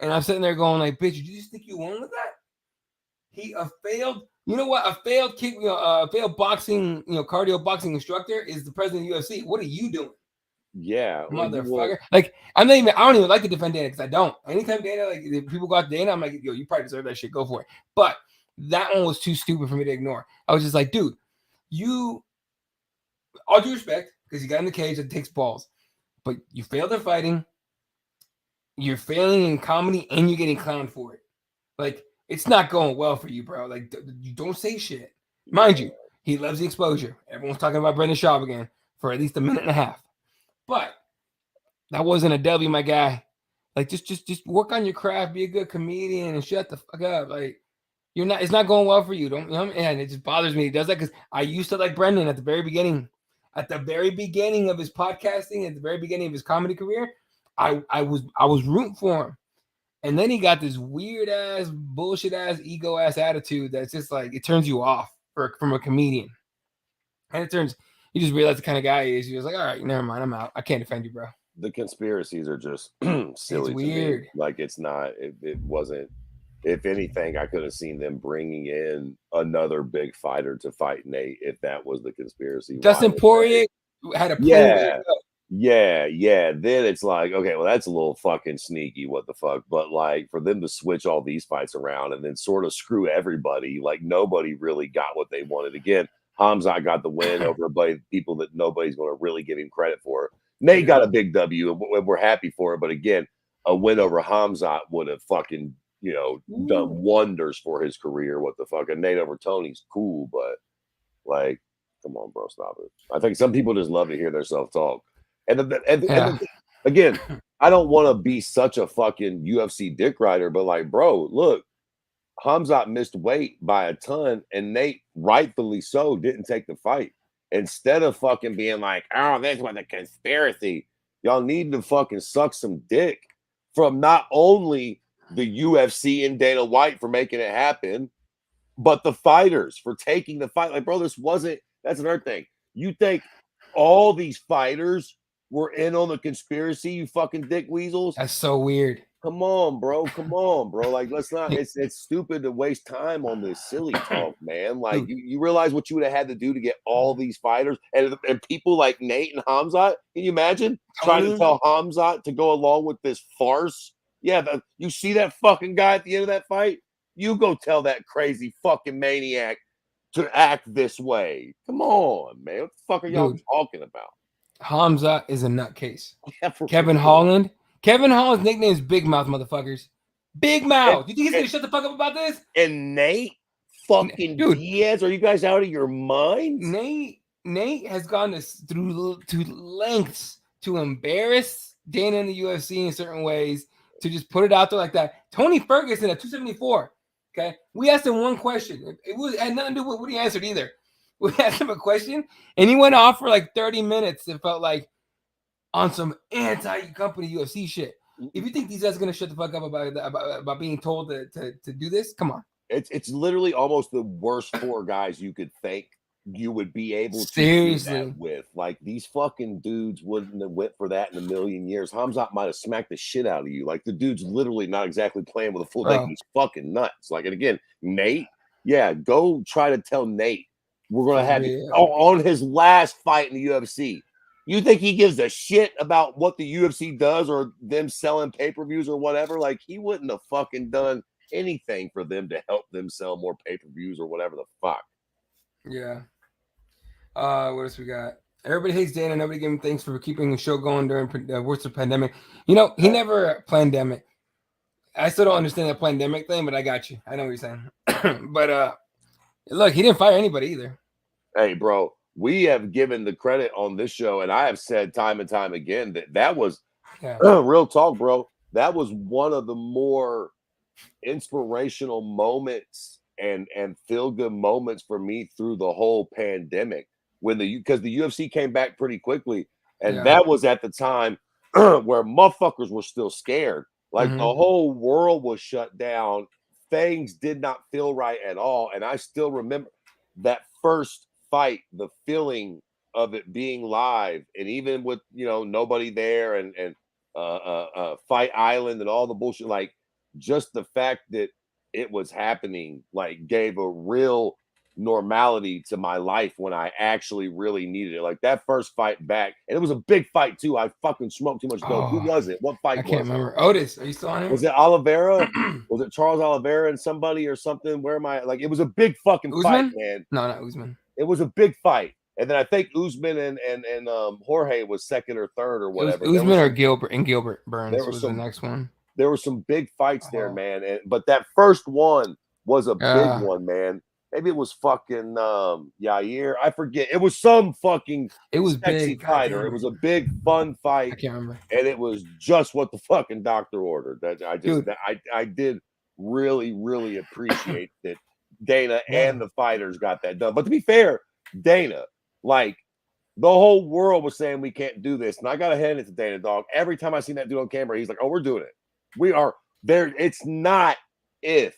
And I'm sitting there going like, "Bitch, you just think you won with that?" A failed, you know what? A failed failed boxing, cardio boxing instructor is the president of the UFC. What are you doing? Yeah, motherfucker. Like, I don't even like to defend Dana because I don't. Anytime Dana, like, if people go out to Dana, I'm like, yo, you probably deserve that shit. Go for it. But that one was too stupid for me to ignore. I was just like, dude, all due respect, because you got in the cage, it takes balls. But you failed at fighting, you're failing in comedy, and you're getting clowned for it. Like, it's not going well for you, bro. Like, you don't say shit. Mind you, he loves the exposure. Everyone's talking about Brendan Schaub again for at least a minute and a half. But that wasn't a W, my guy. Like, just work on your craft, be a good comedian, and shut the fuck up. Like, it's not going well for you. Don't, and it just bothers me. He does that because I used to like Brendan at the very beginning of his podcasting, at the very beginning of his comedy career. I was rooting for him, and then he got this weird ass, bullshit ass, ego ass attitude that's just like, it turns you off from a comedian, and you just realize the kind of guy he is. He was like, all right, never mind, I'm out. I can't defend you, bro. The conspiracies are just silly. It's weird. To me. Like, it's not. It wasn't. If anything, I could have seen them bringing in another big fighter to fight Nate if that was the conspiracy. Dustin Poirier had a plan. Yeah. Then it's like, okay, well, that's a little fucking sneaky. What the fuck? But like, for them to switch all these fights around and then sort of screw everybody, like nobody really got what they wanted. Again, Hamzat got the win over people that nobody's going to really give him credit for. Nate got a big W, and we're happy for it. But again, a win over Hamzat would have fucking, done wonders for his career. What the fuck? And Nate over Tony's cool, but like, Come on, bro, stop it. I think some people just love to hear themselves talk. Yeah. Again, I don't want to be such a fucking UFC dick rider, but like, bro, look, Hamzat missed weight by a ton, and Nate, rightfully so, didn't take the fight. Instead of fucking being like, oh, this was a conspiracy, y'all need to fucking suck some dick from not only the UFC and Dana White for making it happen, but the fighters for taking the fight. Like, bro, this wasn't, that's another thing. You think all these fighters were in on the conspiracy, you fucking dick weasels? That's so weird. Come on, bro. Come on, bro. Like, let's not, it's stupid to waste time on this silly talk, man. Like, you realize what you would have had to do to get all these fighters and people like Nate and Hamzat. Can you imagine trying to tell Hamzat to go along with this farce? Yeah, you see that fucking guy at the end of that fight? You go tell that crazy fucking maniac to act this way. Come on, man. What the fuck are y'all talking about? Hamzat is a nutcase. Yeah, Kevin Holland. Kevin Holland's nickname is Big Mouth, motherfuckers. Big Mouth. You think he's gonna shut the fuck up about this? And Nate fucking Diaz, are you guys out of your minds? Nate has gone to lengths to embarrass Dana in the UFC in certain ways, to just put it out there like that. Tony Ferguson at 274. Okay, we asked him one question. It had nothing to do with what he answered either. We asked him a question, and he went off for like 30 minutes. It felt like on some anti-company UFC shit. If you think these guys are gonna shut the fuck up about being told to do this, come on. It's literally almost the worst four guys you could think you would be able to do that with. Like, these fucking dudes wouldn't have went for that in a million years. Hamzat might have smacked the shit out of you. Like, the dude's literally not exactly playing with a full deck. He's fucking nuts. Like, and again, Nate, yeah, go try to tell Nate we're gonna have on his last fight in the UFC. You think he gives a shit about what the UFC does or them selling pay-per-views or whatever? Like, he wouldn't have fucking done anything for them to help them sell more pay-per-views or whatever the fuck. Yeah. What else we got? Everybody hates Dana. Nobody gave him thanks for keeping the show going during the worst of pandemic. You know, he never pandemic. I still don't understand that pandemic thing, but I got you. I know what you're saying. But look, he didn't fire anybody either. Hey, bro, we have given the credit on this show, and I have said time and time again that was real talk, bro. That was one of the more inspirational moments and feel-good moments for me through the whole pandemic, because the UFC came back pretty quickly, and that was at the time where motherfuckers were still scared. Like, the whole world was shut down. Things did not feel right at all, and I still remember that first fight, the feeling of it being live, and even with nobody there, and Fight Island and all the bullshit, like, just the fact that it was happening, like, gave a real normality to my life when I actually really needed it. Like, that first fight back, and it was a big fight too. I fucking smoked too much dope. Who was it? What fight? I can't remember. Otis, are you still on here? Was it Oliveira? Was it Charles Oliveira and somebody or something? Where am I? Like, it was a big fucking fight, man. No, not Usman. It was a big fight. And then I think Usman and Jorge was second or third or whatever. Usman or Gilbert Burns was the next one. There were some big fights there, man. But that first one was a big one, man. Maybe it was fucking Yair. I forget. It was some fucking sexy big fighter. It was a big fun fight. I can't remember. And it was just what the fucking doctor ordered. I did really, really appreciate that Dana and the fighters got that done. But to be fair, Dana, like, the whole world was saying we can't do this. And I got to hand it to Dana, dog. Every time I seen that dude on camera, he's like, oh, we're doing it. We are there. It's not if,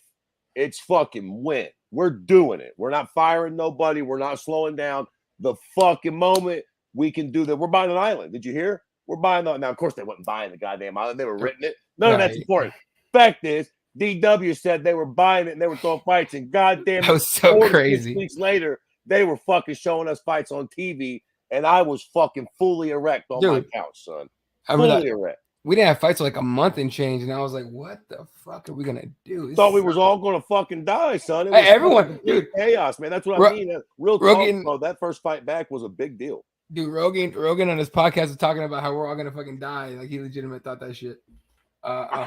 it's fucking when. We're doing it. We're not firing nobody. We're not slowing down. The fucking moment we can do that. We're buying an island. Did you hear? We're buying the, now, of course, they wasn't buying the goddamn island. They were renting it. None of that's important. Fact is, DW said they were buying it and they were throwing fights. And goddamn, that was so crazy. 6 weeks later, they were fucking showing us fights on TV, and I was fucking fully erect on my couch, son. Fully erect. We didn't have fights for like a month and change, and I was like, "What the fuck are we gonna do?" Thought we was all gonna fucking die, son. It was everyone, dude, chaos, man. That's what I mean. Real talk, bro. That first fight back was a big deal. Dude, Rogan on his podcast was talking about how we're all gonna fucking die. Like, he legitimately thought that shit.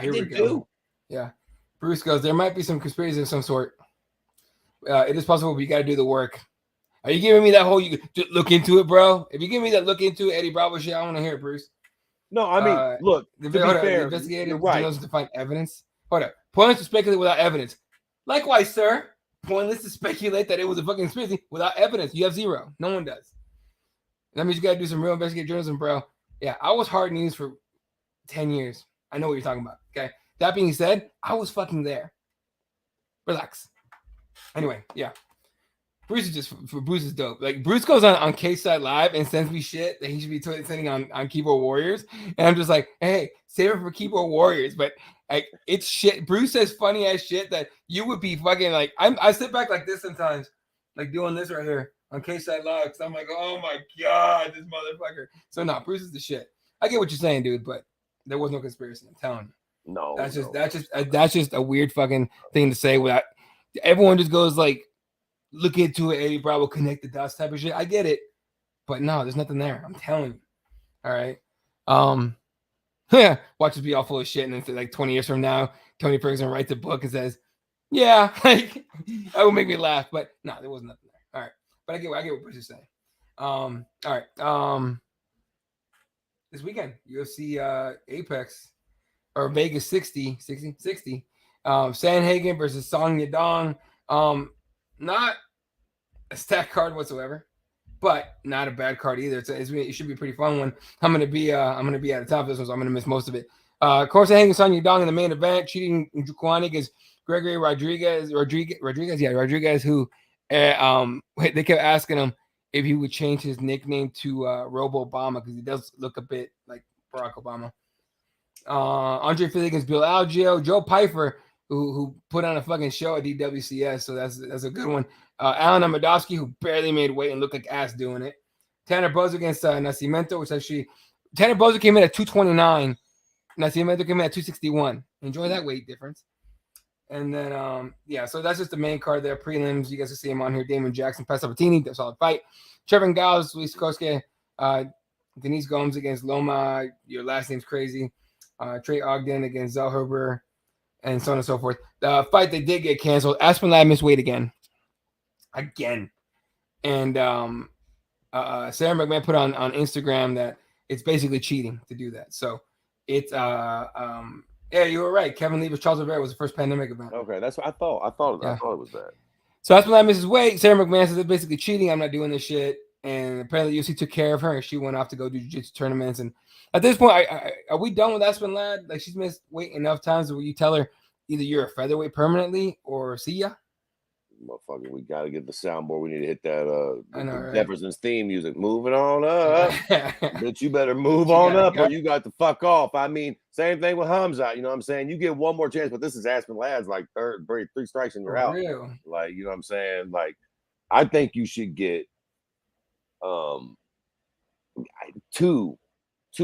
Here we go. Yeah, Bruce goes, there might be some conspiracy of some sort. It is possible, but you got to do the work. Are you giving me that whole you look into it, bro? If you give me that look into it, Eddie Bravo shit, I want to hear it, Bruce. No, I mean, look, to be fair, the investigative you're right. journalism to find evidence. Hold up. Pointless to speculate without evidence. Likewise, sir. Pointless to speculate that it was a fucking conspiracy without evidence. You have zero. No one does. That means you got to do some real investigative journalism, bro. Yeah, I was hard news for 10 years. I know what you're talking about. Okay. That being said, I was fucking there. Relax. Anyway, yeah. Bruce is dope. Like Bruce goes on K-Side Live and sends me shit that he should be sending on Keyboard Warriors, and I'm just like, hey, save it for Keyboard Warriors. But like, it's shit. Bruce says funny ass shit that you would be fucking like. I sit back like this sometimes, like doing this right here on K-Side Live, because I'm like, oh my god, this motherfucker. So no, Bruce is the shit. I get what you're saying, dude, but there was no conspiracy. I'm telling you. No, that's just a weird fucking thing to say without. Everyone just goes like, look into it, Eddie Bravo, connect the dots type of shit. I get it, but no, there's nothing there. I'm telling you. All right. Yeah, watch us be all full of shit, and then like 20 years from now, Tony Ferguson writes a book and says, "Yeah, like that would make me laugh." But no, there was nothing there. All right, but I get what Bruce is saying. All right. This weekend, UFC Apex or Vegas 60. Sanhagen versus Song Yadong. Not a stacked card whatsoever, but not a bad card either. It should be a pretty fun one. I'm gonna be at the top of this one, so I'm gonna miss most of it. Of course, Sanhagen Song Yadong in the main event, cheating Jukwani against Gregory Rodriguez, who they kept asking him if he would change his nickname to Robo Obama because he does look a bit like Barack Obama. Andre Philly against Bill Algeo, Joe Pyfer, who put on a fucking show at DWCS, so that's a good one. Alan Amadowski, who barely made weight and looked like ass doing it. Tanner Bozo against Nascimento, which actually Tanner Bozo came in at 229. Nascimento came in at 261. Enjoy that weight difference. And then so that's just the main card there. Prelims, you guys can see him on here. Damon Jackson, Pat Sabatini, that's all the fight. Trevor Gauss, Luis Koske, Denise Gomes against Loma. Your last name's crazy. Trey Ogden against Zellhuber, and so on and so forth. The fight that did get canceled, Aspen Ladd missed weight again. And Sarah McMahon put on Instagram that it's basically cheating to do that. So it's yeah, you were right. Kevin Lee versus Charles Rivera was the first pandemic event. Okay, that's what I thought. I thought it was that. So Aspen Ladd misses weight. Sarah McMahon says it's basically cheating. I'm not doing this shit. And apparently UFC took care of her, and she went off to go do jiu-jitsu tournaments. And at this point, are we done with Aspen Ladd? Like, she's missed weight enough times where you tell her either you're a featherweight permanently or see ya? Motherfucker, we got to get the soundboard. We need to hit that I know, right? Jefferson's theme music. Moving on up. But you better move on up or you got to fuck off. I mean, same thing with Hamzat. You know what I'm saying? You get one more chance, but this is Aspen Ladd's like three strikes and you're out. Real. Like, you know what I'm saying? Like, I think you should get two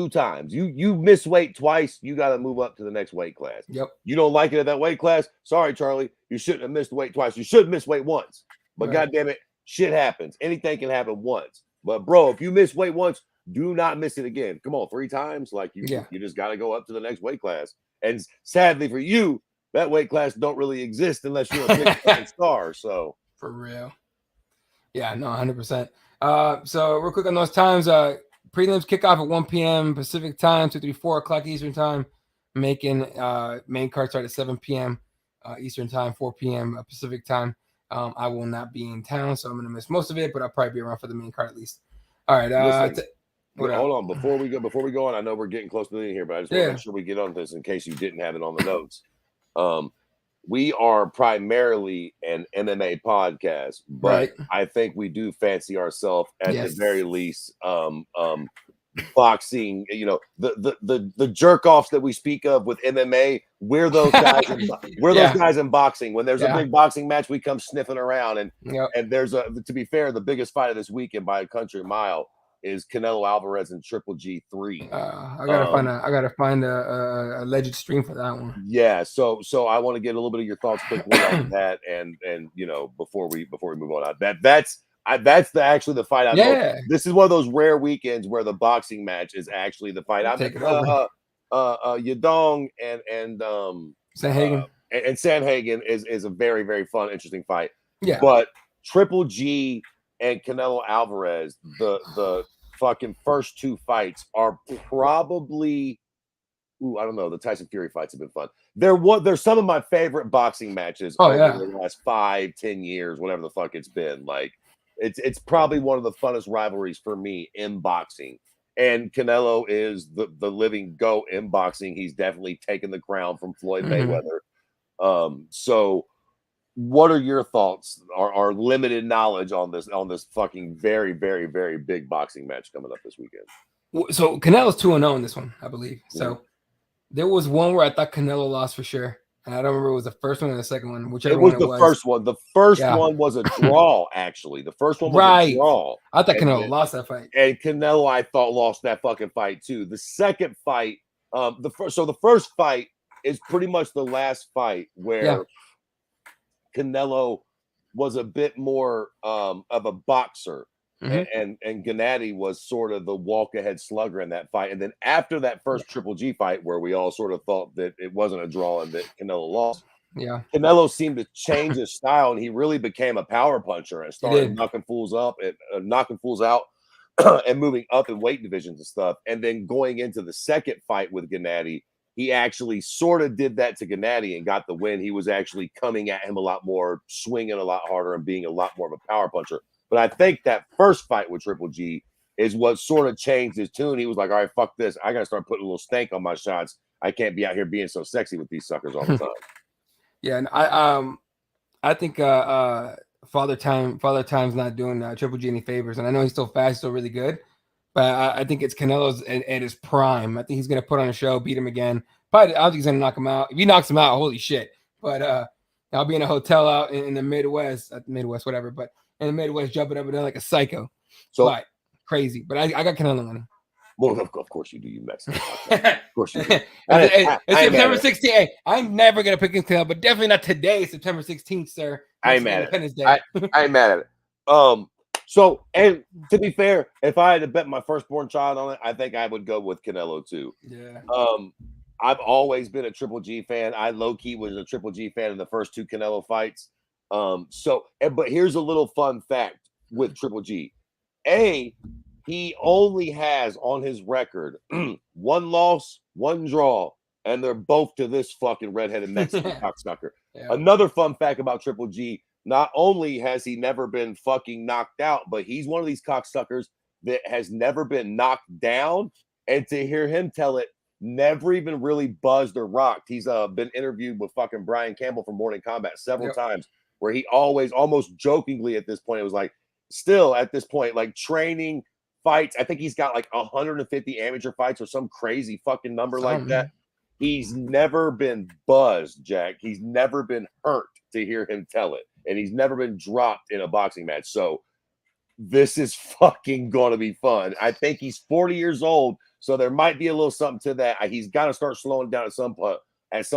times. You miss weight twice, you got to move up to the next weight class. Yep. You don't like it at that weight class? Sorry, Charlie. You shouldn't have missed weight twice. You should miss weight once. But goddamn it, shit happens. Anything can happen once. But bro, if you miss weight once, do not miss it again. Come on, 3 times. Like you just got to go up to the next weight class. And sadly for you, that weight class don't really exist unless you're a big fucking star. So for real. Yeah, no, 100%. So real quick on those times, prelims kick off at 1 p.m. Pacific time, 2, 3, 4 o'clock Eastern time, making main card start at 7 p.m. Eastern time, 4 p.m. Pacific time. I will not be in town, so I'm going to miss most of it, but I'll probably be around for the main card at least. All right. Hold on. Before we go on, I know we're getting close to the end here, but I just want to make sure we get on this in case you didn't have it on the notes. We are primarily an MMA podcast, but I think we do fancy ourselves at the very least boxing. You know, the jerk offs that we speak of with MMA, we're those guys. Those guys in boxing. When there's a big boxing match, we come sniffing around, and there's to be fair, the biggest fight of this weekend by a country mile is Canelo Alvarez and Triple G3. I gotta find a alleged stream for that one. Yeah, so I want to get a little bit of your thoughts quickly on that, and you know, before we move on, that's actually the fight. This is one of those rare weekends where the boxing match is actually the fight. Yadong and Sanhagen and Sanhagen is a very, very fun, interesting fight. Yeah, but Triple G and Canelo Alvarez, the fucking first 2 fights are probably. Ooh, I don't know. The Tyson Fury fights have been fun. They're some of my favorite boxing matches Oh over yeah. the last 5-10 years, whatever the fuck it's been. Like it's probably one of the funnest rivalries for me in boxing. And Canelo is the living GOAT in boxing. He's definitely taken the crown from Floyd Mayweather. So what are your thoughts, our limited knowledge on this fucking very, very, very big boxing match coming up this weekend? So Canelo's 2-0 in this one, I believe. Mhm. So there was one where I thought Canelo lost for sure. And I don't remember if it was the first one or the second one, whichever It was one it the was. first one. The first Yeah. one was a draw, actually. The first one was a Right. draw. I thought And Canelo lost that fight. And Canelo, I thought, lost that fucking fight too. The second fight, the first fight is pretty much the last fight where Canelo was a bit more of a boxer. And Gennady was sort of the walk ahead slugger in that fight. And then after that first Triple G fight, where we all sort of thought that it wasn't a draw and that Canelo lost, Canelo seemed to change his style, and he really became a power puncher and started knocking fools up and knocking fools out and moving up in weight divisions and stuff. And then going into the second fight with Gennady, he actually sort of did that to Gennady and got the win. He was actually coming at him a lot more, swinging a lot harder, and being a lot more of a power puncher. But I think that first fight with Triple G is what sort of changed his tune. He was like, all right, fuck this. I got to start putting a little stank on my shots. I can't be out here being so sexy with these suckers all the time. Yeah, and I think Father Time's not doing Triple G any favors, and I know he's still fast, still really good, but I think it's Canelo's at his prime. I think he's gonna put on a show, beat him again. Probably, I don't think he's gonna knock him out. If he knocks him out, holy shit! But I'll be in a hotel out in the Midwest, whatever. But in the Midwest, jumping up and down like a psycho. So crazy. But I got Canelo winning. Well, of course you do, you Mexican. Of course you do. It's September 16th. Hey, I'm never gonna pick Canelo, but definitely not today, September 16th, sir. I ain't mad at it. Day. I ain't mad at it. So, and to be fair, if I had to bet my firstborn child on it, I think I would go with Canelo too. Yeah. I've always been a Triple G fan. I low-key was a Triple G fan in the first 2 Canelo fights. But here's a little fun fact with Triple G. He only has on his record 1 loss, 1 draw, and they're both to this fucking redheaded Mexican cocksucker. Yeah. Another fun fact about Triple G, not only has he never been fucking knocked out, but he's one of these cocksuckers that has never been knocked down. And to hear him tell it, never even really buzzed or rocked. He's been interviewed with fucking Brian Campbell from Morning Combat several times, where he always, almost jokingly at this point, it was like, still at this point, like training fights. I think he's got like 150 amateur fights or some crazy fucking number like that. He's never been buzzed, Jack. He's never been hurt, to hear him tell it. And he's never been dropped in a boxing match. So this is fucking going to be fun. I think he's 40 years old, so there might be a little something to that. He's got to start slowing down at some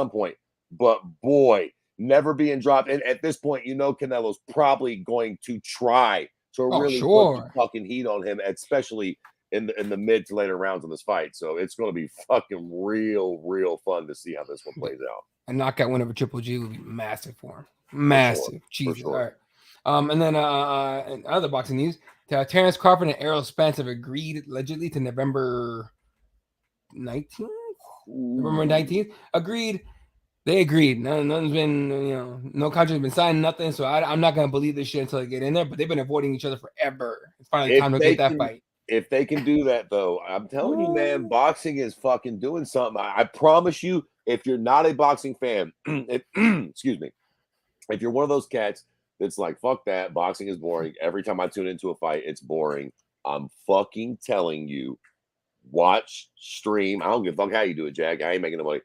point. But boy, never being dropped. And at this point, you know Canelo's probably going to try to really put the fucking heat on him, especially in the mid to later rounds of this fight. So it's going to be fucking real fun to see how this one plays out. A knockout win over Triple G would be massive for him. Massive. Jesus. All right. And then in other boxing news, Terrence Crawford and Errol Spence have agreed allegedly to November 19th. November 19th. Agreed. They agreed. None's been, no contract's been signed, nothing. So I'm not gonna believe this shit until they get in there. But they've been avoiding each other forever. It's finally time to get that fight. If they can do that, though, I'm telling you, man, boxing is fucking doing something. I promise you, if you're not a boxing fan, excuse me, if you're one of those cats that's like, fuck that, boxing is boring. Every time I tune into a fight, it's boring. I'm fucking telling you, watch, stream. I don't give a fuck how you do it, Jack. I ain't making no money.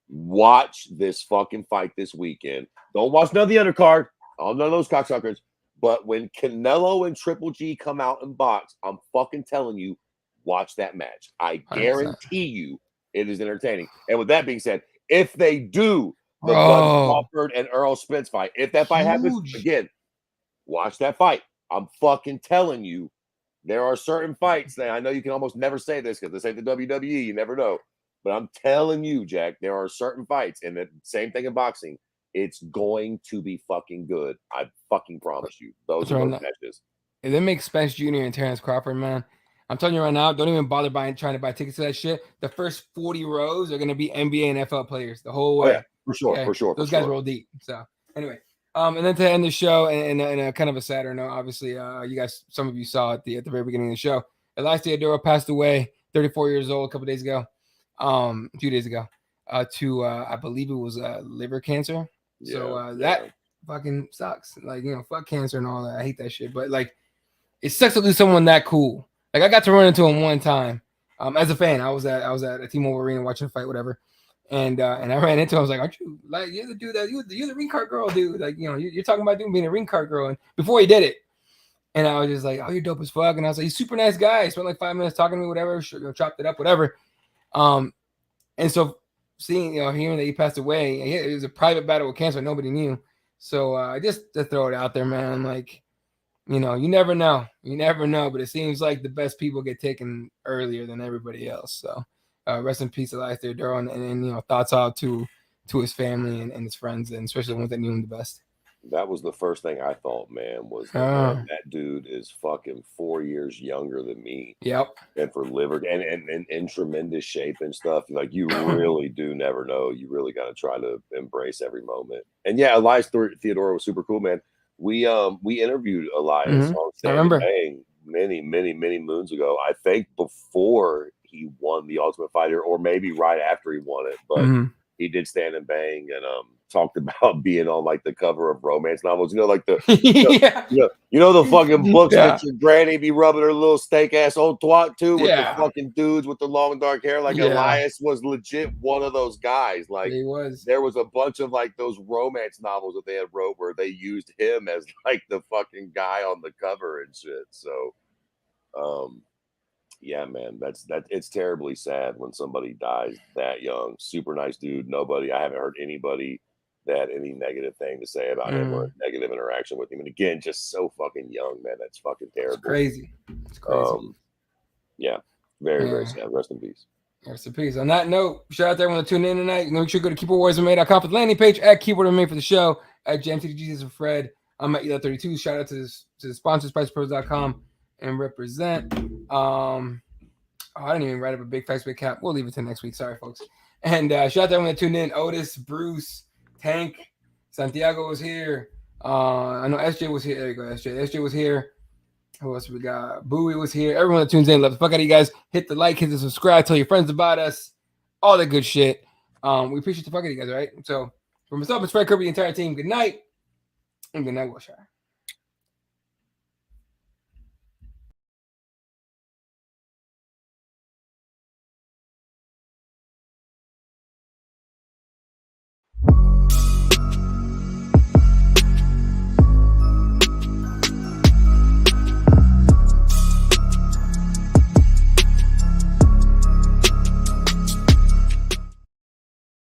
Watch this fucking fight this weekend. Don't watch none of the undercard. None of those cocksuckers. But when Canelo and Triple G come out and box, I'm fucking telling you, watch that match. I guarantee you it is entertaining. And with that being said, if they do the Bud Crawford and Errol Spence fight, if that fight happens, again, watch that fight. I'm fucking telling you, there are certain fights that I know you can almost never say this because this ain't the WWE. You never know. But I'm telling you, Jack, there are certain fights, and the same thing in boxing. It's going to be fucking good. I fucking promise you. Those are those matches. if they make Spence Jr. and Terrence Crawford, man, I'm telling you right now, don't even bother trying to buy tickets to that shit. The first 40 rows are gonna be NBA and NFL players the whole way. Oh, yeah, for sure, Okay? for sure. Those guys roll deep. So anyway, and then to end the show, and a kind of a sadder note, obviously, you guys, some of you saw at the very beginning of the show, Elias Theodorou passed away, 34 years old, a couple days ago, a few days ago, to I believe it was liver cancer. So that fucking sucks. Like, fuck cancer and all that. I hate that shit. But like, it sucks to lose someone that cool. Like, I got to run into him one time. As a fan, I was at a T-Mobile Arena watching a fight, whatever. And I ran into him. I was like, "Aren't you like you're the dude that you're the ring card girl, dude? Like, you're talking about being a ring card girl." And before he did it, and I was just like, "Oh, you're dope as fuck." And I was like, "He's a super nice guy." He spent like 5 minutes talking to me, whatever. Chopped it up, whatever. And so seeing, hearing that he passed away, it was a private battle with cancer. Nobody knew. So just to throw it out there, man. Like, you never know. You never know. But it seems like the best people get taken earlier than everybody else. So rest in peace, Elias Theodorou, and thoughts out to his family and his friends, and especially the ones that knew him the best. That was the first thing I thought, man, was man, that dude is fucking 4 years younger than me. Yep. And for liver and in tremendous shape and stuff. Like, you really do never know. You really got to try to embrace every moment. And yeah, Elias Theodorou was super cool, man. We interviewed Elias on Stand and Bang many moons ago. I think before he won the Ultimate Fighter, or maybe right after he won it, but he did Stand and Bang and talked about being on like the cover of romance novels, like the the fucking books that your granny be rubbing her little steak ass old twat to, with the fucking dudes with the long dark hair. Like, Elias was legit one of those guys. Like, there was a bunch of like those romance novels that they had wrote where they used him as like the fucking guy on the cover and shit. So yeah, man, it's terribly sad when somebody dies that young. Super nice dude. I haven't heard anybody that had any negative thing to say about him or a negative interaction with him. And again, just so fucking young, man. That's fucking terrible. It's crazy. It's crazy. Yeah, very sad. Rest in peace. Rest in peace. On that note, shout out to everyone that tuned in tonight. Make sure you go to keyboardwarriorsmma.com for the landing page, at keyboardmma for the show, at JMTDJs and Fred. I'm at ELA32. Shout out to the sponsors, PricePros.com, and represent. I didn't even write up a big facts, big cap. We'll leave it to next week. Sorry, folks. And shout out to everyone that tuned in. Otis, Bruce, Tank, Santiago was here. I know SJ was here. There you go, SJ. SJ was here. Who else we got? Bowie was here. Everyone that tunes in, love the fuck out of you guys. Hit the like, hit the subscribe, tell your friends about us. All that good shit. We appreciate the fuck out of you guys, all right? So, for myself and Fred Kirby, the entire team, good night. And good night, Wilshire.